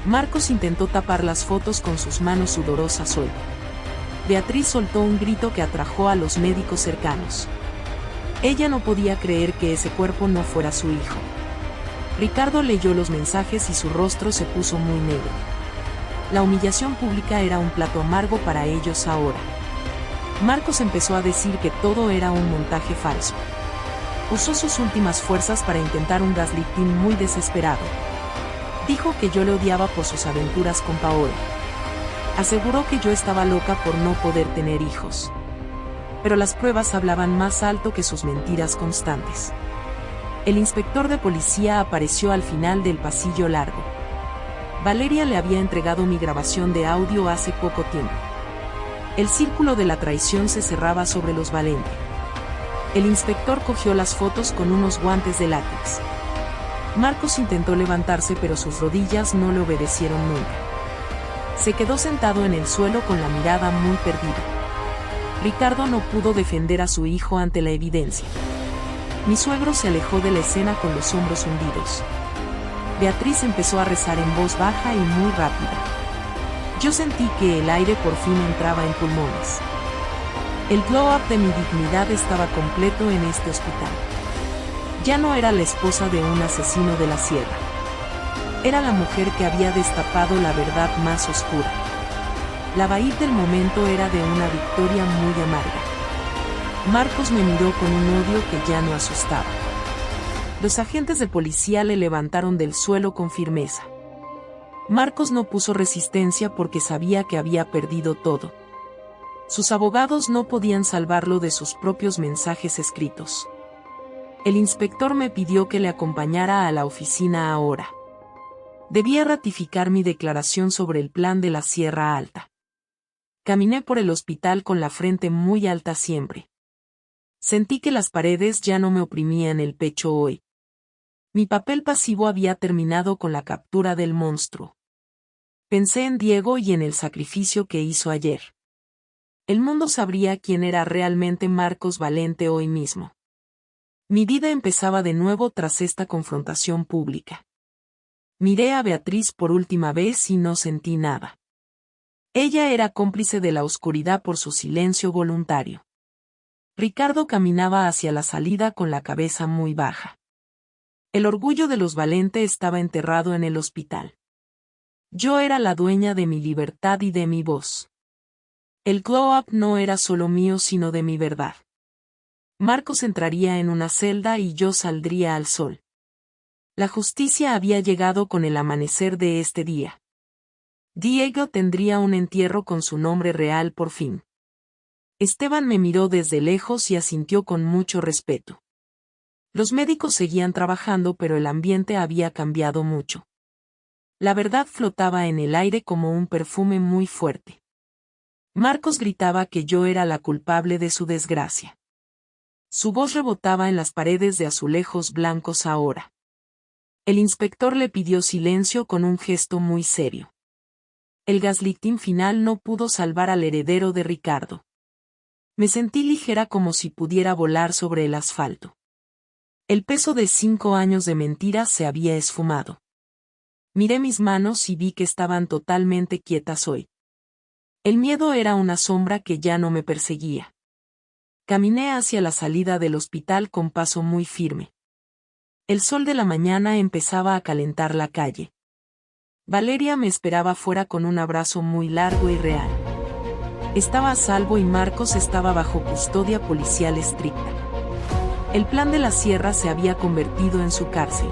Marcos intentó tapar las fotos con sus manos sudorosas hoy. Beatriz soltó un grito que atrajo a los médicos cercanos. Ella no podía creer que ese cuerpo no fuera su hijo. Ricardo leyó los mensajes y su rostro se puso muy negro. La humillación pública era un plato amargo para ellos ahora. Marcos empezó a decir que todo era un montaje falso. Usó sus últimas fuerzas para intentar un gaslighting muy desesperado. Dijo que yo le odiaba por sus aventuras con Paola. Aseguró que yo estaba loca por no poder tener hijos. Pero las pruebas hablaban más alto que sus mentiras constantes. El inspector de policía apareció al final del pasillo largo. Valeria le había entregado mi grabación de audio hace poco tiempo. El círculo de la traición se cerraba sobre los Valente. El inspector cogió las fotos con unos guantes de látex. Marcos intentó levantarse, pero sus rodillas no le obedecieron nunca. Se quedó sentado en el suelo con la mirada muy perdida. Ricardo no pudo defender a su hijo ante la evidencia. Mi suegro se alejó de la escena con los hombros hundidos. Beatriz empezó a rezar en voz baja y muy rápida. Yo sentí que el aire por fin entraba en pulmones. El glow-up de mi dignidad estaba completo en este hospital. Ya no era la esposa de un asesino de la sierra. Era la mujer que había destapado la verdad más oscura. La vaíz del momento era de una victoria muy amarga. Marcos me miró con un odio que ya no asustaba. Los agentes de policía le levantaron del suelo con firmeza. Marcos no puso resistencia porque sabía que había perdido todo. Sus abogados no podían salvarlo de sus propios mensajes escritos. El inspector me pidió que le acompañara a la oficina ahora. Debía ratificar mi declaración sobre el plan de la Sierra Alta. Caminé por el hospital con la frente muy alta siempre. Sentí que las paredes ya no me oprimían el pecho hoy. Mi papel pasivo había terminado con la captura del monstruo. Pensé en Diego y en el sacrificio que hizo ayer. El mundo sabría quién era realmente Marcos Valente hoy mismo. Mi vida empezaba de nuevo tras esta confrontación pública. Miré a Beatriz por última vez y no sentí nada. Ella era cómplice de la oscuridad por su silencio voluntario. Ricardo caminaba hacia la salida con la cabeza muy baja. El orgullo de los Valente estaba enterrado en el hospital. Yo era la dueña de mi libertad y de mi voz. El glow-up no era solo mío sino de mi verdad. Marcos entraría en una celda y yo saldría al sol. La justicia había llegado con el amanecer de este día. Diego tendría un entierro con su nombre real por fin. Esteban me miró desde lejos y asintió con mucho respeto. Los médicos seguían trabajando, pero el ambiente había cambiado mucho. La verdad flotaba en el aire como un perfume muy fuerte. Marcos gritaba que yo era la culpable de su desgracia. Su voz rebotaba en las paredes de azulejos blancos ahora. El inspector le pidió silencio con un gesto muy serio. El gaslighting final no pudo salvar al heredero de Ricardo. Me sentí ligera como si pudiera volar sobre el asfalto. El peso de 5 años de mentiras se había esfumado. Miré mis manos y vi que estaban totalmente quietas hoy. El miedo era una sombra que ya no me perseguía. Caminé hacia la salida del hospital con paso muy firme. El sol de la mañana empezaba a calentar la calle. Valeria me esperaba fuera con un abrazo muy largo y real. Estaba a salvo y Marcos estaba bajo custodia policial estricta. El plan de la sierra se había convertido en su cárcel.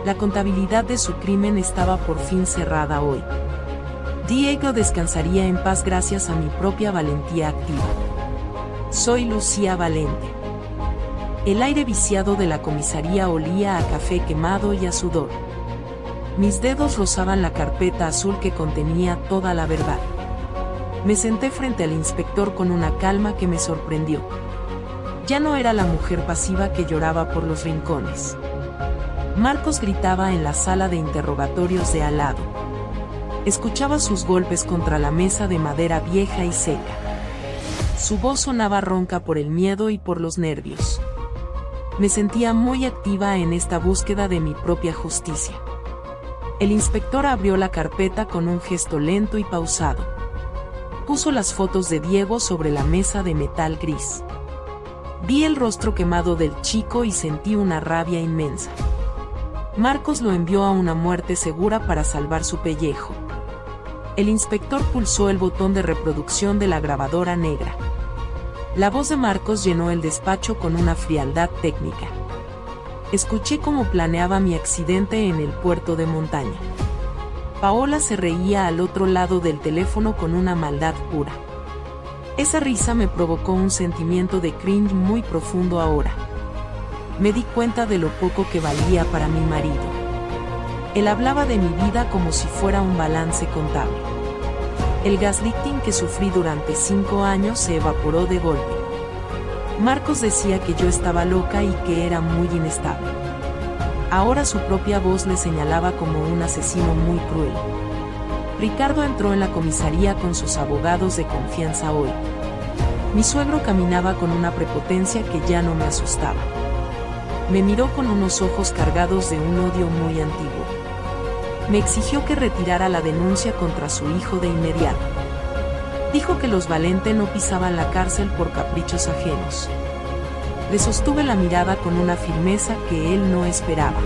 La contabilidad de su crimen estaba por fin cerrada hoy. Diego descansaría en paz gracias a mi propia valentía activa. Soy Lucía Valente. El aire viciado de la comisaría olía a café quemado y a sudor. Mis dedos rozaban la carpeta azul que contenía toda la verdad. Me senté frente al inspector con una calma que me sorprendió. Ya no era la mujer pasiva que lloraba por los rincones. Marcos gritaba en la sala de interrogatorios de al lado. Escuchaba sus golpes contra la mesa de madera vieja y seca. Su voz sonaba ronca por el miedo y por los nervios. Me sentía muy activa en esta búsqueda de mi propia justicia. El inspector abrió la carpeta con un gesto lento y pausado. Puso las fotos de Diego sobre la mesa de metal gris. Vi el rostro quemado del chico y sentí una rabia inmensa. Marcos lo envió a una muerte segura para salvar su pellejo. El inspector pulsó el botón de reproducción de la grabadora negra. La voz de Marcos llenó el despacho con una frialdad técnica. Escuché cómo planeaba mi accidente en el puerto de montaña. Paola se reía al otro lado del teléfono con una maldad pura. Esa risa me provocó un sentimiento de cringe muy profundo ahora. Me di cuenta de lo poco que valía para mi marido. Él hablaba de mi vida como si fuera un balance contable. El gaslighting que sufrí durante 5 años se evaporó de golpe. Marcos decía que yo estaba loca y que era muy inestable. Ahora su propia voz le señalaba como un asesino muy cruel. Ricardo entró en la comisaría con sus abogados de confianza hoy. Mi suegro caminaba con una prepotencia que ya no me asustaba. Me miró con unos ojos cargados de un odio muy antiguo. Me exigió que retirara la denuncia contra su hijo de inmediato. Dijo que los Valente no pisaban la cárcel por caprichos ajenos. Le sostuve la mirada con una firmeza que él no esperaba.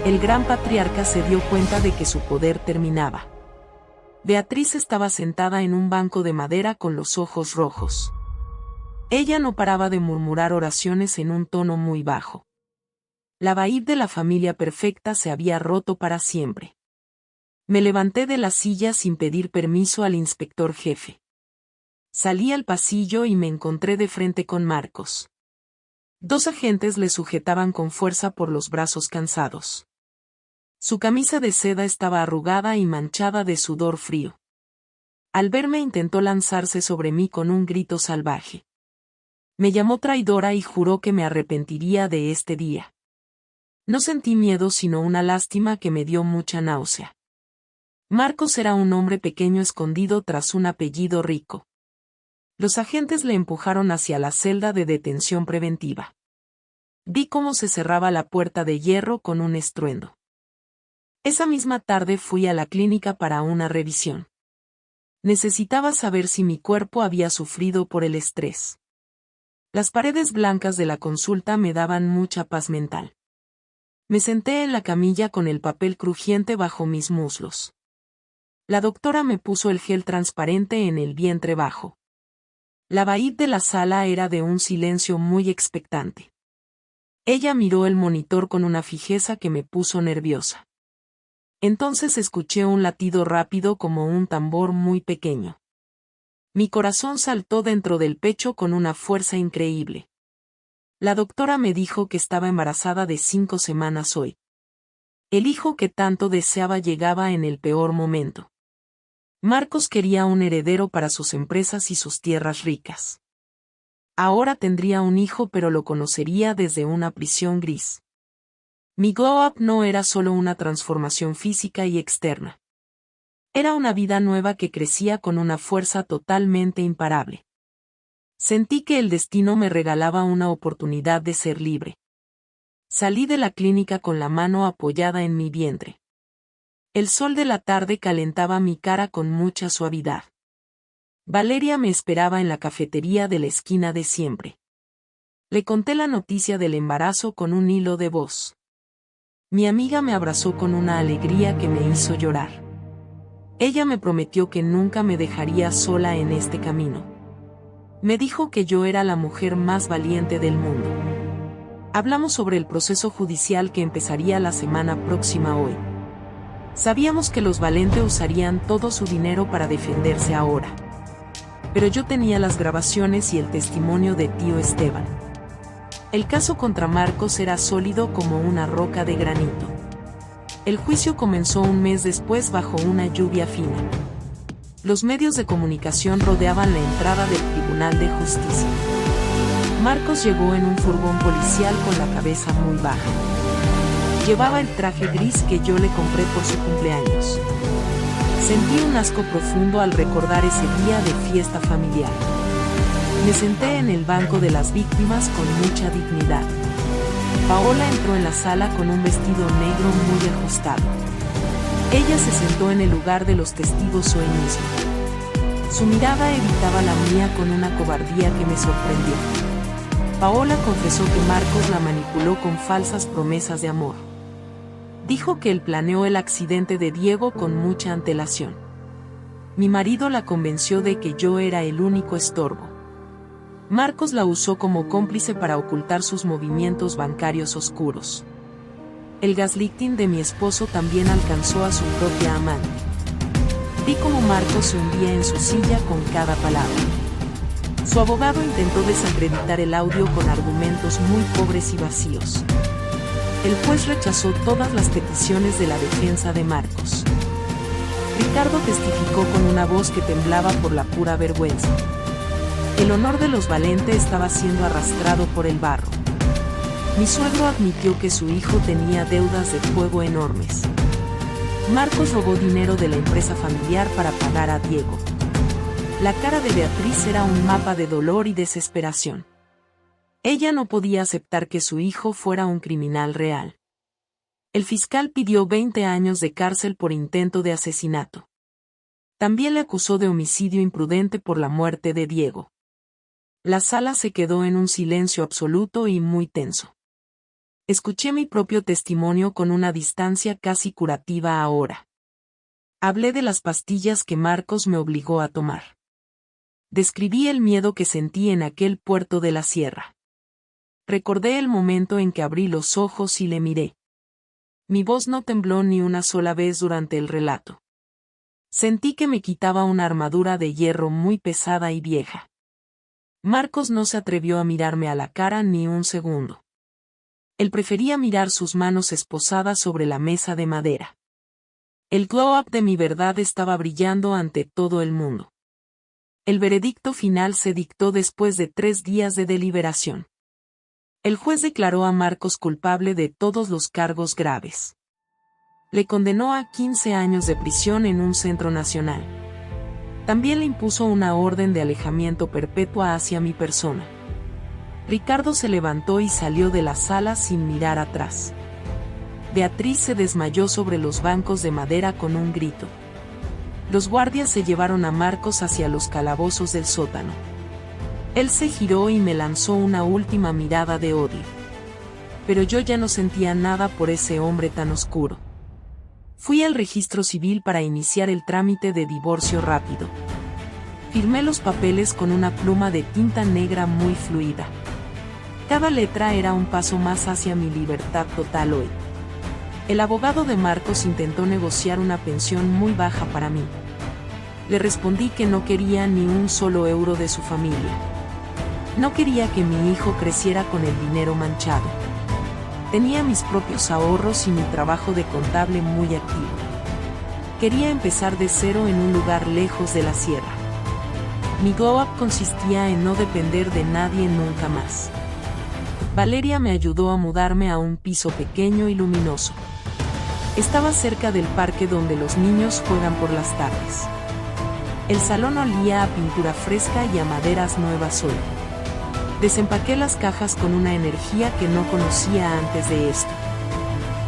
El gran patriarca se dio cuenta de que su poder terminaba. Beatriz estaba sentada en un banco de madera con los ojos rojos. Ella no paraba de murmurar oraciones en un tono muy bajo. La vaid de la familia perfecta se había roto para siempre. Me levanté de la silla sin pedir permiso al inspector jefe. Salí al pasillo y me encontré de frente con Marcos. 2 agentes le sujetaban con fuerza por los brazos cansados. Su camisa de seda estaba arrugada y manchada de sudor frío. Al verme intentó lanzarse sobre mí con un grito salvaje. Me llamó traidora y juró que me arrepentiría de este día. No sentí miedo sino una lástima que me dio mucha náusea. Marcos era un hombre pequeño escondido tras un apellido rico. Los agentes le empujaron hacia la celda de detención preventiva. Vi cómo se cerraba la puerta de hierro con un estruendo. Esa misma tarde fui a la clínica para una revisión. Necesitaba saber si mi cuerpo había sufrido por el estrés. Las paredes blancas de la consulta me daban mucha paz mental. Me senté en la camilla con el papel crujiente bajo mis muslos. La doctora me puso el gel transparente en el vientre bajo. La vaid de la sala era de un silencio muy expectante. Ella miró el monitor con una fijeza que me puso nerviosa. Entonces escuché un latido rápido como un tambor muy pequeño. Mi corazón saltó dentro del pecho con una fuerza increíble. La doctora me dijo que estaba embarazada de 5 semanas hoy. El hijo que tanto deseaba llegaba en el peor momento. Marcos quería un heredero para sus empresas y sus tierras ricas. Ahora tendría un hijo pero lo conocería desde una prisión gris. Mi glow up no era solo una transformación física y externa. Era una vida nueva que crecía con una fuerza totalmente imparable. Sentí que el destino me regalaba una oportunidad de ser libre. Salí de la clínica con la mano apoyada en mi vientre. El sol de la tarde calentaba mi cara con mucha suavidad. Valeria me esperaba en la cafetería de la esquina de siempre. Le conté la noticia del embarazo con un hilo de voz. Mi amiga me abrazó con una alegría que me hizo llorar. Ella me prometió que nunca me dejaría sola en este camino. Me dijo que yo era la mujer más valiente del mundo. Hablamos sobre el proceso judicial que empezaría la semana próxima hoy. Sabíamos que los Valente usarían todo su dinero para defenderse ahora. Pero yo tenía las grabaciones y el testimonio de tío Esteban. El caso contra Marcos era sólido como una roca de granito. El juicio comenzó un mes después bajo una lluvia fina. Los medios de comunicación rodeaban la entrada del Tribunal de Justicia. Marcos llegó en un furgón policial con la cabeza muy baja. Llevaba el traje gris que yo le compré por su cumpleaños. Sentí un asco profundo al recordar ese día de fiesta familiar. Me senté en el banco de las víctimas con mucha dignidad. Paola entró en la sala con un vestido negro muy ajustado. Ella se sentó en el lugar de los testigos hoy mismo. Su mirada evitaba la mía con una cobardía que me sorprendió. Paola confesó que Marcos la manipuló con falsas promesas de amor. Dijo que él planeó el accidente de Diego con mucha antelación. Mi marido la convenció de que yo era el único estorbo. Marcos la usó como cómplice para ocultar sus movimientos bancarios oscuros. El gaslighting de mi esposo también alcanzó a su propia amante. Vi cómo Marcos se hundía en su silla con cada palabra. Su abogado intentó desacreditar el audio con argumentos muy pobres y vacíos. El juez rechazó todas las peticiones de la defensa de Marcos. Ricardo testificó con una voz que temblaba por la pura vergüenza. El honor de los Valente estaba siendo arrastrado por el barro. Mi suegro admitió que su hijo tenía deudas de fuego enormes. Marcos robó dinero de la empresa familiar para pagar a Diego. La cara de Beatriz era un mapa de dolor y desesperación. Ella no podía aceptar que su hijo fuera un criminal real. El fiscal pidió 20 años de cárcel por intento de asesinato. También le acusó de homicidio imprudente por la muerte de Diego. La sala se quedó en un silencio absoluto y muy tenso. Escuché mi propio testimonio con una distancia casi curativa ahora. Hablé de las pastillas que Marcos me obligó a tomar. Describí el miedo que sentí en aquel puerto de la sierra. Recordé el momento en que abrí los ojos y le miré. Mi voz no tembló ni una sola vez durante el relato. Sentí que me quitaba una armadura de hierro muy pesada y vieja. Marcos no se atrevió a mirarme a la cara ni un segundo. Él prefería mirar sus manos esposadas sobre la mesa de madera. El glow-up de mi verdad estaba brillando ante todo el mundo. El veredicto final se dictó después de 3 días de deliberación. El juez declaró a Marcos culpable de todos los cargos graves. Le condenó a 15 años de prisión en un centro nacional. También le impuso una orden de alejamiento perpetua hacia mi persona. Ricardo se levantó y salió de la sala sin mirar atrás. Beatriz se desmayó sobre los bancos de madera con un grito. Los guardias se llevaron a Marcos hacia los calabozos del sótano. Él se giró y me lanzó una última mirada de odio. Pero yo ya no sentía nada por ese hombre tan oscuro. Fui al registro civil para iniciar el trámite de divorcio rápido. Firmé los papeles con una pluma de tinta negra muy fluida. Cada letra era un paso más hacia mi libertad total hoy. El abogado de Marcos intentó negociar una pensión muy baja para mí. Le respondí que no quería ni un solo euro de su familia. No quería que mi hijo creciera con el dinero manchado. Tenía mis propios ahorros y mi trabajo de contable muy activo. Quería empezar de cero en un lugar lejos de la sierra. Mi glow-up consistía en no depender de nadie nunca más. Valeria me ayudó a mudarme a un piso pequeño y luminoso. Estaba cerca del parque donde los niños juegan por las tardes. El salón olía a pintura fresca y a maderas nuevas hoy. Desempaqué las cajas con una energía que no conocía antes de esto.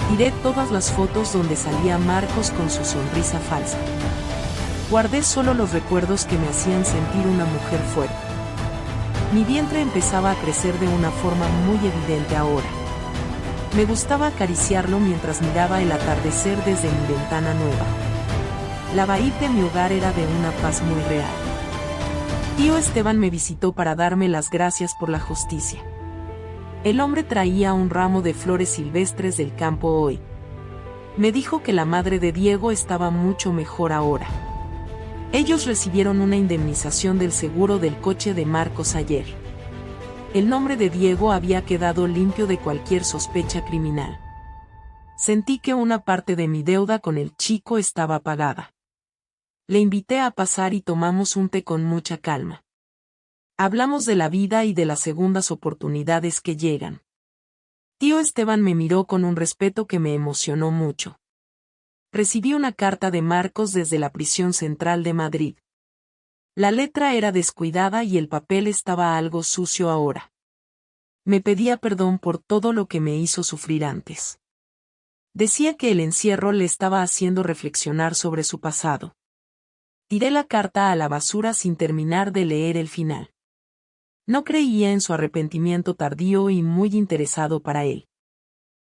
Tiré todas las fotos donde salía Marcos con su sonrisa falsa. Guardé solo los recuerdos que me hacían sentir una mujer fuerte. Mi vientre empezaba a crecer de una forma muy evidente ahora. Me gustaba acariciarlo mientras miraba el atardecer desde mi ventana nueva. La bahía de mi hogar era de una paz muy real. Tío Esteban me visitó para darme las gracias por la justicia. El hombre traía un ramo de flores silvestres del campo hoy. Me dijo que la madre de Diego estaba mucho mejor ahora. Ellos recibieron una indemnización del seguro del coche de Marcos ayer. El nombre de Diego había quedado limpio de cualquier sospecha criminal. Sentí que una parte de mi deuda con el chico estaba pagada. Le invité a pasar y tomamos un té con mucha calma. Hablamos de la vida y de las segundas oportunidades que llegan. Tío Esteban me miró con un respeto que me emocionó mucho. Recibí una carta de Marcos desde la prisión central de Madrid. La letra era descuidada y el papel estaba algo sucio ahora. Me pedía perdón por todo lo que me hizo sufrir antes. Decía que el encierro le estaba haciendo reflexionar sobre su pasado. Tiré la carta a la basura sin terminar de leer el final. No creía en su arrepentimiento tardío y muy interesado para él.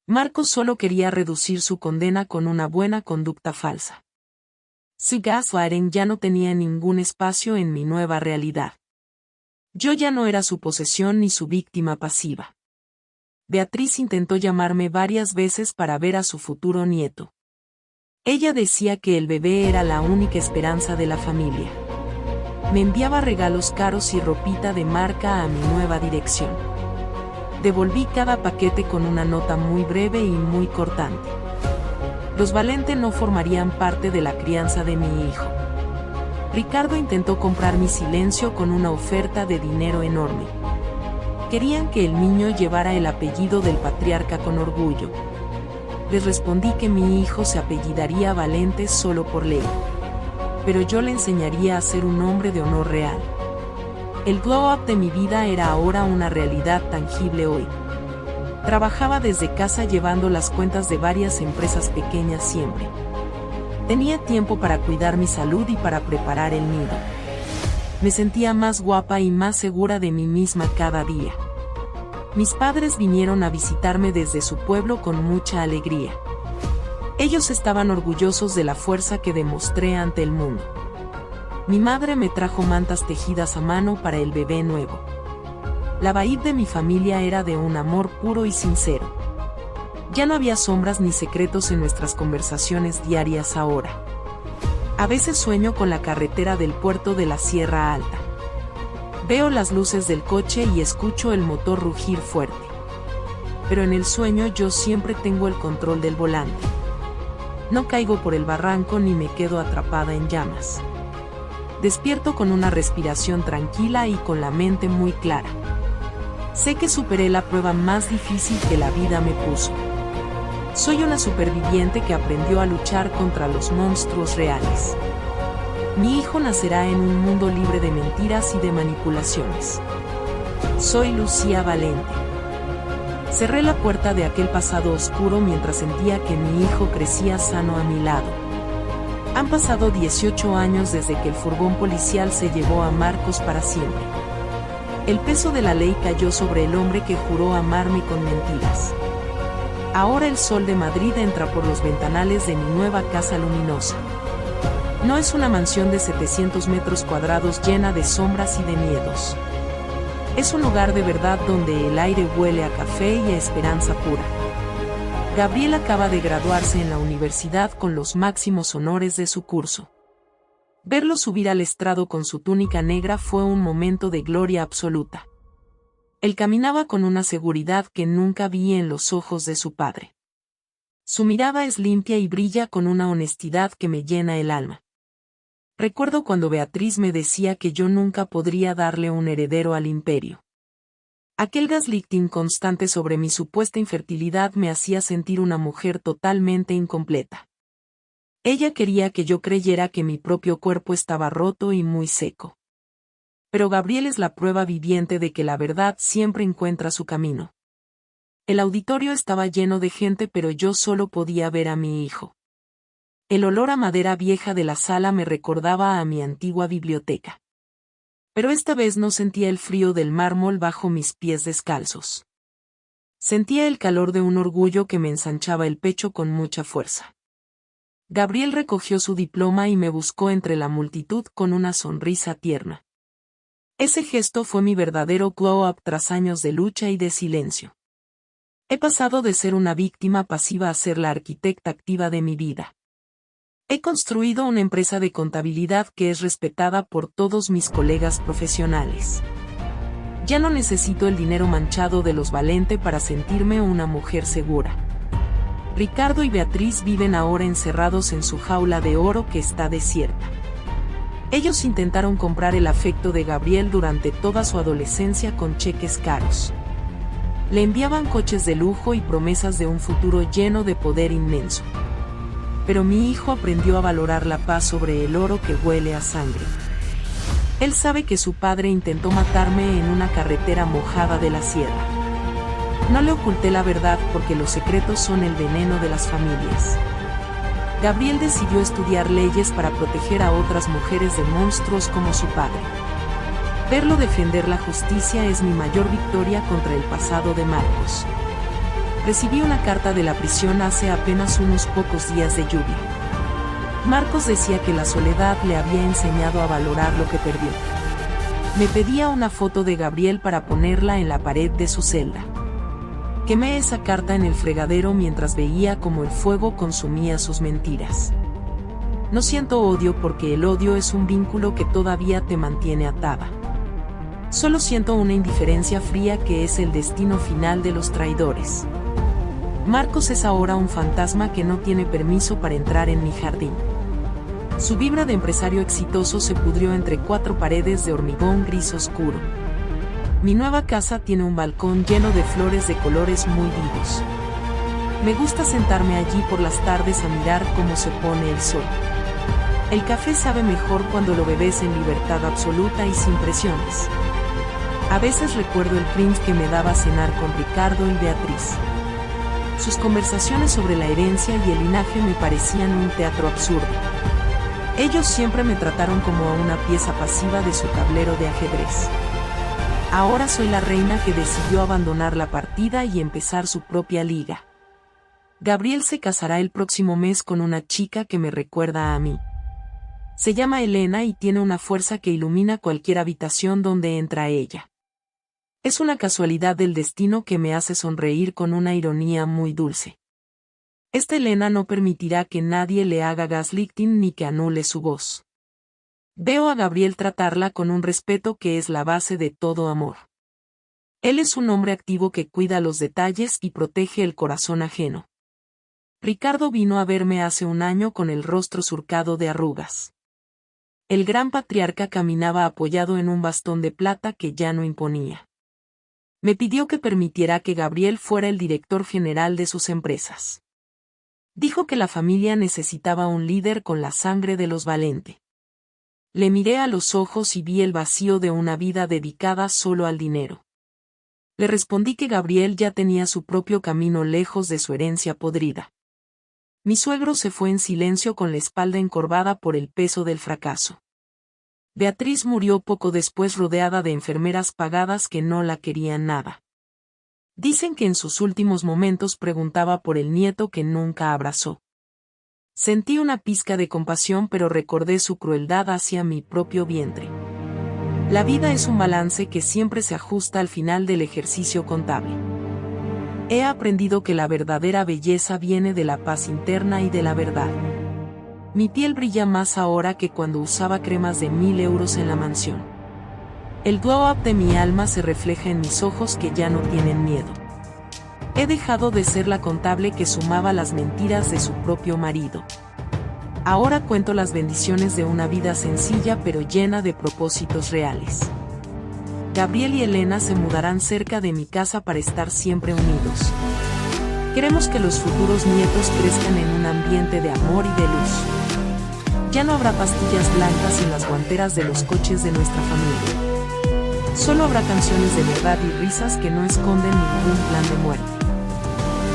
Marcos solo quería reducir su condena con una buena conducta falsa. Su gaslighting ya no tenía ningún espacio en mi nueva realidad. Yo ya no era su posesión ni su víctima pasiva. Beatriz intentó llamarme varias veces para ver a su futuro nieto. Ella decía que el bebé era la única esperanza de la familia. Me enviaba regalos caros y ropita de marca a mi nueva dirección. Devolví cada paquete con una nota muy breve y muy cortante. Los Valente no formarían parte de la crianza de mi hijo. Ricardo intentó comprar mi silencio con una oferta de dinero enorme. Querían que el niño llevara el apellido del patriarca con orgullo. Les respondí que mi hijo se apellidaría Valente solo por ley. Pero yo le enseñaría a ser un hombre de honor real. El glow up de mi vida era ahora una realidad tangible hoy. Trabajaba desde casa llevando las cuentas de varias empresas pequeñas siempre. Tenía tiempo para cuidar mi salud y para preparar el nido. Me sentía más guapa y más segura de mí misma cada día. Mis padres vinieron a visitarme desde su pueblo con mucha alegría. Ellos estaban orgullosos de la fuerza que demostré ante el mundo. Mi madre me trajo mantas tejidas a mano para el bebé nuevo. La vibe de mi familia era de un amor puro y sincero. Ya no había sombras ni secretos en nuestras conversaciones diarias ahora. A veces sueño con la carretera del puerto de la Sierra Alta. Veo las luces del coche y escucho el motor rugir fuerte. Pero en el sueño yo siempre tengo el control del volante. No caigo por el barranco ni me quedo atrapada en llamas. Despierto con una respiración tranquila y con la mente muy clara. Sé que superé la prueba más difícil que la vida me puso. Soy una superviviente que aprendió a luchar contra los monstruos reales. Mi hijo nacerá en un mundo libre de mentiras y de manipulaciones. Soy Lucía Valente. Cerré la puerta de aquel pasado oscuro mientras sentía que mi hijo crecía sano a mi lado. Han pasado 18 años desde que el furgón policial se llevó a Marcos para siempre. El peso de la ley cayó sobre el hombre que juró amarme con mentiras. Ahora el sol de Madrid entra por los ventanales de mi nueva casa luminosa. No es una mansión de 700 metros cuadrados llena de sombras y de miedos. Es un hogar de verdad donde el aire huele a café y a esperanza pura. Gabriel acaba de graduarse en la universidad con los máximos honores de su curso. Verlo subir al estrado con su túnica negra fue un momento de gloria absoluta. Él caminaba con una seguridad que nunca vi en los ojos de su padre. Su mirada es limpia y brilla con una honestidad que me llena el alma. Recuerdo cuando Beatriz me decía que yo nunca podría darle un heredero al imperio. Aquel gaslighting constante sobre mi supuesta infertilidad me hacía sentir una mujer totalmente incompleta. Ella quería que yo creyera que mi propio cuerpo estaba roto y muy seco. Pero Gabriel es la prueba viviente de que la verdad siempre encuentra su camino. El auditorio estaba lleno de gente, pero yo solo podía ver a mi hijo. El olor a madera vieja de la sala me recordaba a mi antigua biblioteca. Pero esta vez no sentía el frío del mármol bajo mis pies descalzos. Sentía el calor de un orgullo que me ensanchaba el pecho con mucha fuerza. Gabriel recogió su diploma y me buscó entre la multitud con una sonrisa tierna. Ese gesto fue mi verdadero glow-up tras años de lucha y de silencio. He pasado de ser una víctima pasiva a ser la arquitecta activa de mi vida. He construido una empresa de contabilidad que es respetada por todos mis colegas profesionales. Ya no necesito el dinero manchado de los Valente para sentirme una mujer segura. Ricardo y Beatriz viven ahora encerrados en su jaula de oro que está desierta. Ellos intentaron comprar el afecto de Gabriel durante toda su adolescencia con cheques caros. Le enviaban coches de lujo y promesas de un futuro lleno de poder inmenso. Pero mi hijo aprendió a valorar la paz sobre el oro que huele a sangre. Él sabe que su padre intentó matarme en una carretera mojada de la sierra. No le oculté la verdad porque los secretos son el veneno de las familias. Gabriel decidió estudiar leyes para proteger a otras mujeres de monstruos como su padre. Verlo defender la justicia es mi mayor victoria contra el pasado de Marcos. Recibí una carta de la prisión hace apenas unos pocos días de lluvia. Marcos decía que la soledad le había enseñado a valorar lo que perdió. Me pedía una foto de Gabriel para ponerla en la pared de su celda. Quemé esa carta en el fregadero mientras veía cómo el fuego consumía sus mentiras. No siento odio porque el odio es un vínculo que todavía te mantiene atada. Solo siento una indiferencia fría que es el destino final de los traidores. Marcos es ahora un fantasma que no tiene permiso para entrar en mi jardín. Su vibra de empresario exitoso se pudrió entre 4 paredes de hormigón gris oscuro. Mi nueva casa tiene un balcón lleno de flores de colores muy vivos. Me gusta sentarme allí por las tardes a mirar cómo se pone el sol. El café sabe mejor cuando lo bebes en libertad absoluta y sin presiones. A veces recuerdo el cringe que me daba cenar con Ricardo y Beatriz. Sus conversaciones sobre la herencia y el linaje me parecían un teatro absurdo. Ellos siempre me trataron como a una pieza pasiva de su tablero de ajedrez. Ahora soy la reina que decidió abandonar la partida y empezar su propia liga. Gabriel se casará el próximo mes con una chica que me recuerda a mí. Se llama Elena y tiene una fuerza que ilumina cualquier habitación donde entra ella. Es una casualidad del destino que me hace sonreír con una ironía muy dulce. Esta Elena no permitirá que nadie le haga gaslighting ni que anule su voz. Veo a Gabriel tratarla con un respeto que es la base de todo amor. Él es un hombre activo que cuida los detalles y protege el corazón ajeno. Ricardo vino a verme hace un año con el rostro surcado de arrugas. El gran patriarca caminaba apoyado en un bastón de plata que ya no imponía. Me pidió que permitiera que Gabriel fuera el director general de sus empresas. Dijo que la familia necesitaba un líder con la sangre de los Valente. Le miré a los ojos y vi el vacío de una vida dedicada solo al dinero. Le respondí que Gabriel ya tenía su propio camino lejos de su herencia podrida. Mi suegro se fue en silencio con la espalda encorvada por el peso del fracaso. Beatriz murió poco después rodeada de enfermeras pagadas que no la querían nada. Dicen que en sus últimos momentos preguntaba por el nieto que nunca abrazó. Sentí una pizca de compasión, pero recordé su crueldad hacia mi propio vientre. La vida es un balance que siempre se ajusta al final del ejercicio contable. He aprendido que la verdadera belleza viene de la paz interna y de la verdad. Mi piel brilla más ahora que cuando usaba cremas de 1000 euros en la mansión. El glow up de mi alma se refleja en mis ojos que ya no tienen miedo. He dejado de ser la contable que sumaba las mentiras de su propio marido. Ahora cuento las bendiciones de una vida sencilla pero llena de propósitos reales. Gabriel y Elena se mudarán cerca de mi casa para estar siempre unidos. Queremos que los futuros nietos crezcan en un ambiente de amor y de luz. Ya no habrá pastillas blancas en las guanteras de los coches de nuestra familia. Solo habrá canciones de verdad y risas que no esconden ningún plan de muerte.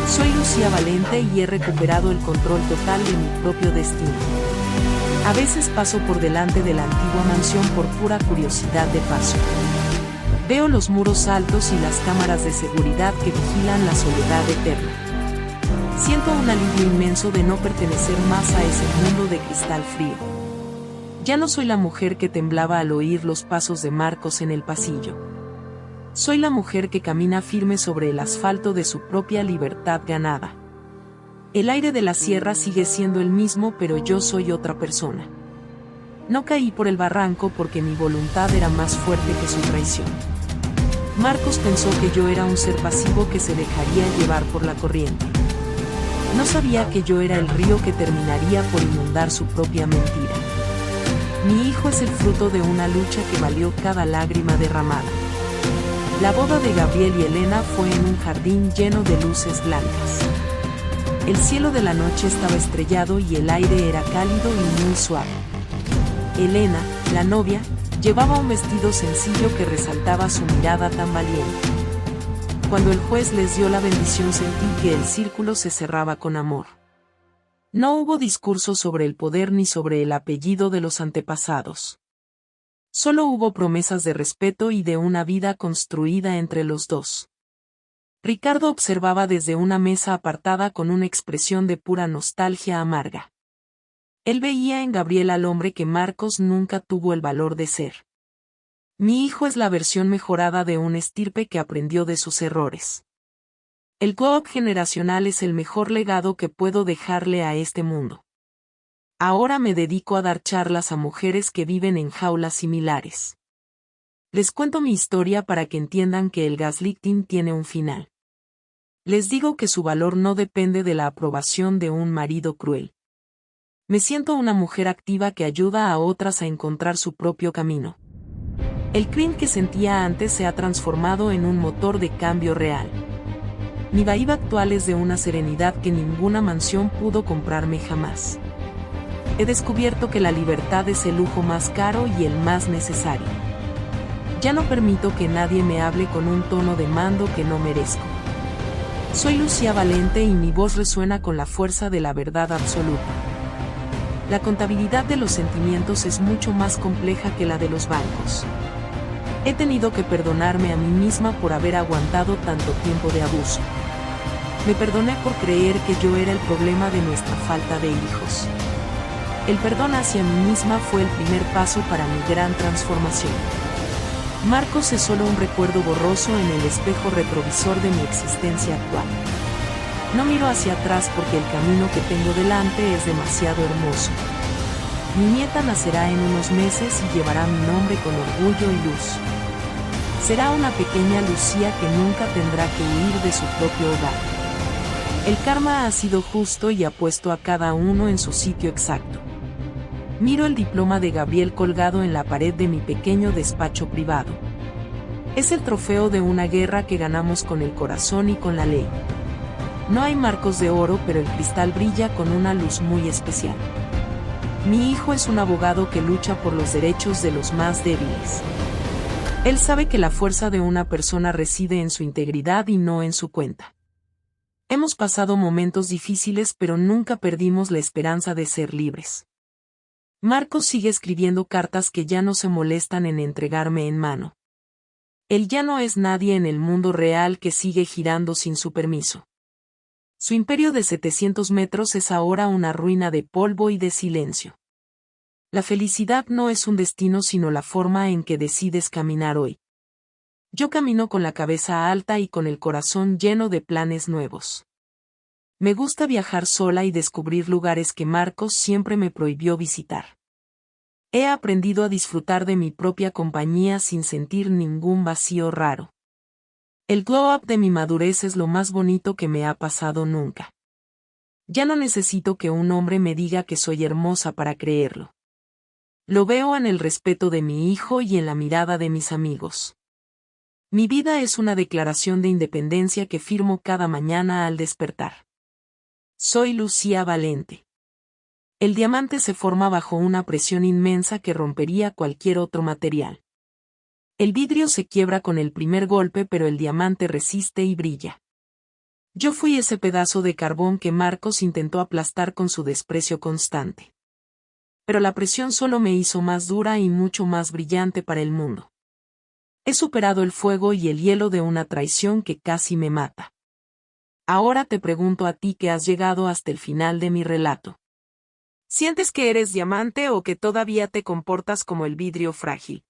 Soy Lucía Valente y he recuperado el control total de mi propio destino. A veces paso por delante de la antigua mansión por pura curiosidad de paso. Veo los muros altos y las cámaras de seguridad que vigilan la soledad eterna. Siento un alivio inmenso de no pertenecer más a ese mundo de cristal frío. Ya no soy la mujer que temblaba al oír los pasos de Marcos en el pasillo. Soy la mujer que camina firme sobre el asfalto de su propia libertad ganada. El aire de la sierra sigue siendo el mismo, pero yo soy otra persona. No caí por el barranco porque mi voluntad era más fuerte que su traición. Marcos pensó que yo era un ser pasivo que se dejaría llevar por la corriente. No sabía que yo era el río que terminaría por inundar su propia mentira. Mi hijo es el fruto de una lucha que valió cada lágrima derramada. La boda de Gabriel y Elena fue en un jardín lleno de luces blancas. El cielo de la noche estaba estrellado y el aire era cálido y muy suave. Elena, la novia, llevaba un vestido sencillo que resaltaba su mirada tan valiente. Cuando el juez les dio la bendición sentí que el círculo se cerraba con amor. No hubo discurso sobre el poder ni sobre el apellido de los antepasados. Solo hubo promesas de respeto y de una vida construida entre los dos. Ricardo observaba desde una mesa apartada con una expresión de pura nostalgia amarga. Él veía en Gabriel al hombre que Marcos nunca tuvo el valor de ser. Mi hijo es la versión mejorada de un estirpe que aprendió de sus errores. El glow-up generacional es el mejor legado que puedo dejarle a este mundo. Ahora me dedico a dar charlas a mujeres que viven en jaulas similares. Les cuento mi historia para que entiendan que el gaslighting tiene un final. Les digo que su valor no depende de la aprobación de un marido cruel. Me siento una mujer activa que ayuda a otras a encontrar su propio camino. El crin que sentía antes se ha transformado en un motor de cambio real. Mi vibe actual es de una serenidad que ninguna mansión pudo comprarme jamás. He descubierto que la libertad es el lujo más caro y el más necesario. Ya no permito que nadie me hable con un tono de mando que no merezco. Soy Lucía Valente y mi voz resuena con la fuerza de la verdad absoluta. La contabilidad de los sentimientos es mucho más compleja que la de los bancos. He tenido que perdonarme a mí misma por haber aguantado tanto tiempo de abuso. Me perdoné por creer que yo era el problema de nuestra falta de hijos. El perdón hacia mí misma fue el primer paso para mi gran transformación. Marcos es solo un recuerdo borroso en el espejo retrovisor de mi existencia actual. No miro hacia atrás porque el camino que tengo delante es demasiado hermoso. Mi nieta nacerá en unos meses y llevará mi nombre con orgullo y luz. Será una pequeña Lucía que nunca tendrá que huir de su propio hogar. El karma ha sido justo y ha puesto a cada uno en su sitio exacto. Miro el diploma de Gabriel colgado en la pared de mi pequeño despacho privado. Es el trofeo de una guerra que ganamos con el corazón y con la ley. No hay marcos de oro, pero el cristal brilla con una luz muy especial. Mi hijo es un abogado que lucha por los derechos de los más débiles. Él sabe que la fuerza de una persona reside en su integridad y no en su cuenta. Hemos pasado momentos difíciles, pero nunca perdimos la esperanza de ser libres. Marcos sigue escribiendo cartas que ya no se molestan en entregarme en mano. Él ya no es nadie en el mundo real que sigue girando sin su permiso. Su imperio de 700 metros es ahora una ruina de polvo y de silencio. La felicidad no es un destino sino la forma en que decides caminar hoy. Yo camino con la cabeza alta y con el corazón lleno de planes nuevos. Me gusta viajar sola y descubrir lugares que Marcos siempre me prohibió visitar. He aprendido a disfrutar de mi propia compañía sin sentir ningún vacío raro. El glow up de mi madurez es lo más bonito que me ha pasado nunca. Ya no necesito que un hombre me diga que soy hermosa para creerlo. Lo veo en el respeto de mi hijo y en la mirada de mis amigos. Mi vida es una declaración de independencia que firmo cada mañana al despertar. Soy Lucía Valente. El diamante se forma bajo una presión inmensa que rompería cualquier otro material. El vidrio se quiebra con el primer golpe, pero el diamante resiste y brilla. Yo fui ese pedazo de carbón que Marcos intentó aplastar con su desprecio constante. Pero la presión solo me hizo más dura y mucho más brillante para el mundo. He superado el fuego y el hielo de una traición que casi me mata. Ahora te pregunto a ti que has llegado hasta el final de mi relato. ¿Sientes que eres diamante o que todavía te comportas como el vidrio frágil?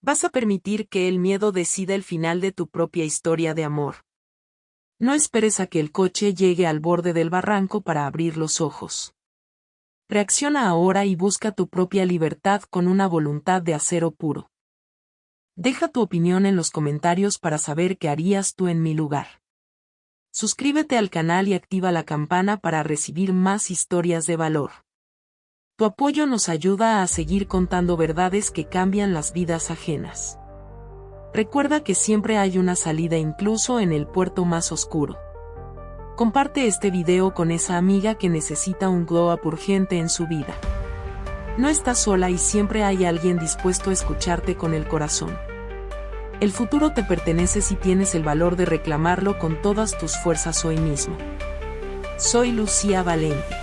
¿Vas a permitir que el miedo decida el final de tu propia historia de amor? No esperes a que el coche llegue al borde del barranco para abrir los ojos. Reacciona ahora y busca tu propia libertad con una voluntad de acero puro. Deja tu opinión en los comentarios para saber qué harías tú en mi lugar. Suscríbete al canal y activa la campana para recibir más historias de valor. Tu apoyo nos ayuda a seguir contando verdades que cambian las vidas ajenas. Recuerda que siempre hay una salida incluso en el puerto más oscuro. Comparte este video con esa amiga que necesita un glow up urgente en su vida. No estás sola y siempre hay alguien dispuesto a escucharte con el corazón. El futuro te pertenece si tienes el valor de reclamarlo con todas tus fuerzas hoy mismo. Soy Lucía Valente.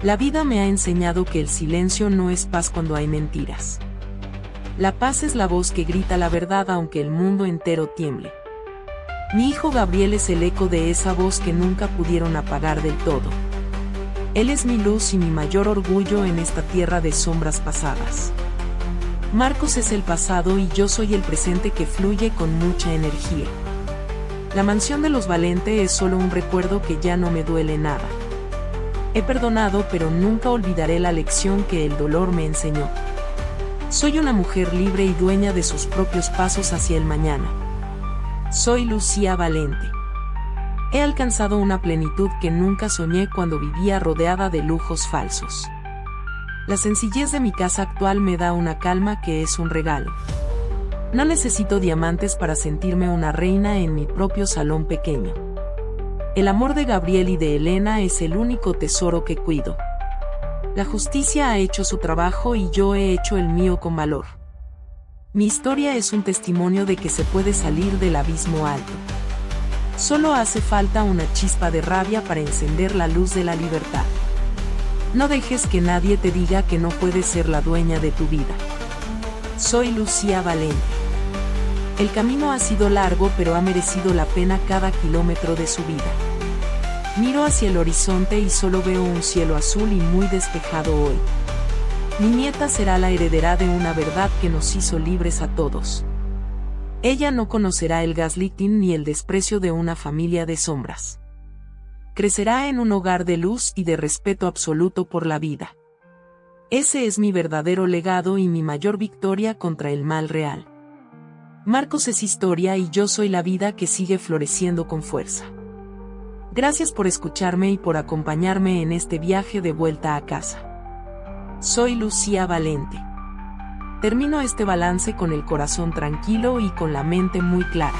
La vida me ha enseñado que el silencio no es paz cuando hay mentiras. La paz es la voz que grita la verdad aunque el mundo entero tiemble. Mi hijo Gabriel es el eco de esa voz que nunca pudieron apagar del todo. Él es mi luz y mi mayor orgullo en esta tierra de sombras pasadas. Marcos es el pasado y yo soy el presente que fluye con mucha energía. La mansión de los Valente es solo un recuerdo que ya no me duele nada. He perdonado pero nunca olvidaré la lección que el dolor me enseñó. Soy una mujer libre y dueña de sus propios pasos hacia el mañana. Soy Lucía Valente. He alcanzado una plenitud que nunca soñé cuando vivía rodeada de lujos falsos. La sencillez de mi casa actual me da una calma que es un regalo. No necesito diamantes para sentirme una reina en mi propio salón pequeño. El amor de Gabriel y de Elena es el único tesoro que cuido. La justicia ha hecho su trabajo y yo he hecho el mío con valor. Mi historia es un testimonio de que se puede salir del abismo alto. Solo hace falta una chispa de rabia para encender la luz de la libertad. No dejes que nadie te diga que no puedes ser la dueña de tu vida. Soy Lucía Valente. El camino ha sido largo pero ha merecido la pena cada kilómetro de su vida. Miro hacia el horizonte y solo veo un cielo azul y muy despejado hoy. Mi nieta será la heredera de una verdad que nos hizo libres a todos. Ella no conocerá el gaslighting ni el desprecio de una familia de sombras. Crecerá en un hogar de luz y de respeto absoluto por la vida. Ese es mi verdadero legado y mi mayor victoria contra el mal real. Marcos es historia y yo soy la vida que sigue floreciendo con fuerza. Gracias por escucharme y por acompañarme en este viaje de vuelta a casa. Soy Lucía Valente. Termino este balance con el corazón tranquilo y con la mente muy clara.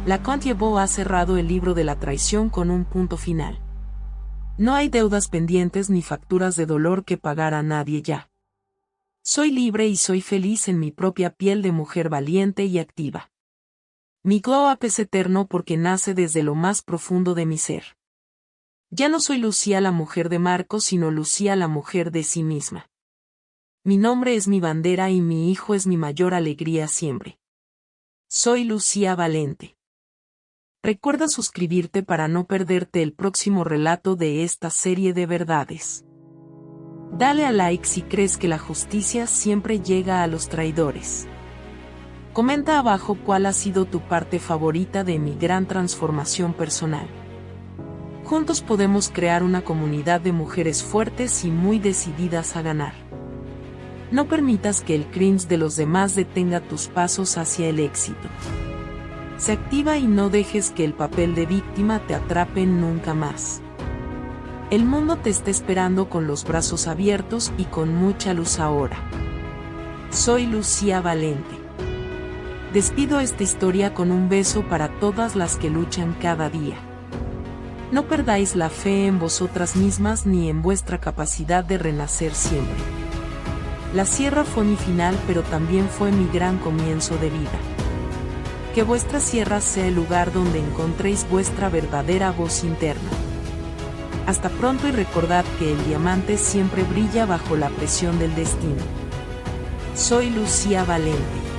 Lacan ha cerrado el libro de la traición con un punto final. No hay deudas pendientes ni facturas de dolor que pagar a nadie ya. Soy libre y soy feliz en mi propia piel de mujer valiente y activa. Mi glow up es eterno porque nace desde lo más profundo de mi ser. Ya no soy Lucía la mujer de Marcos, sino Lucía la mujer de sí misma. Mi nombre es mi bandera y mi hijo es mi mayor alegría siempre. Soy Lucía Valente. Recuerda suscribirte para no perderte el próximo relato de esta serie de verdades. Dale a like si crees que la justicia siempre llega a los traidores. Comenta abajo cuál ha sido tu parte favorita de mi gran transformación personal. Juntos podemos crear una comunidad de mujeres fuertes y muy decididas a ganar. No permitas que el cringe de los demás detenga tus pasos hacia el éxito. Se activa y no dejes que el papel de víctima te atrape nunca más. El mundo te está esperando con los brazos abiertos y con mucha luz ahora. Soy Lucía Valente. Despido esta historia con un beso para todas las que luchan cada día. No perdáis la fe en vosotras mismas ni en vuestra capacidad de renacer siempre. La sierra fue mi final, pero también fue mi gran comienzo de vida. Que vuestra sierra sea el lugar donde encontréis vuestra verdadera voz interna. Hasta pronto y recordad que el diamante siempre brilla bajo la presión del destino. Soy Lucía Valente.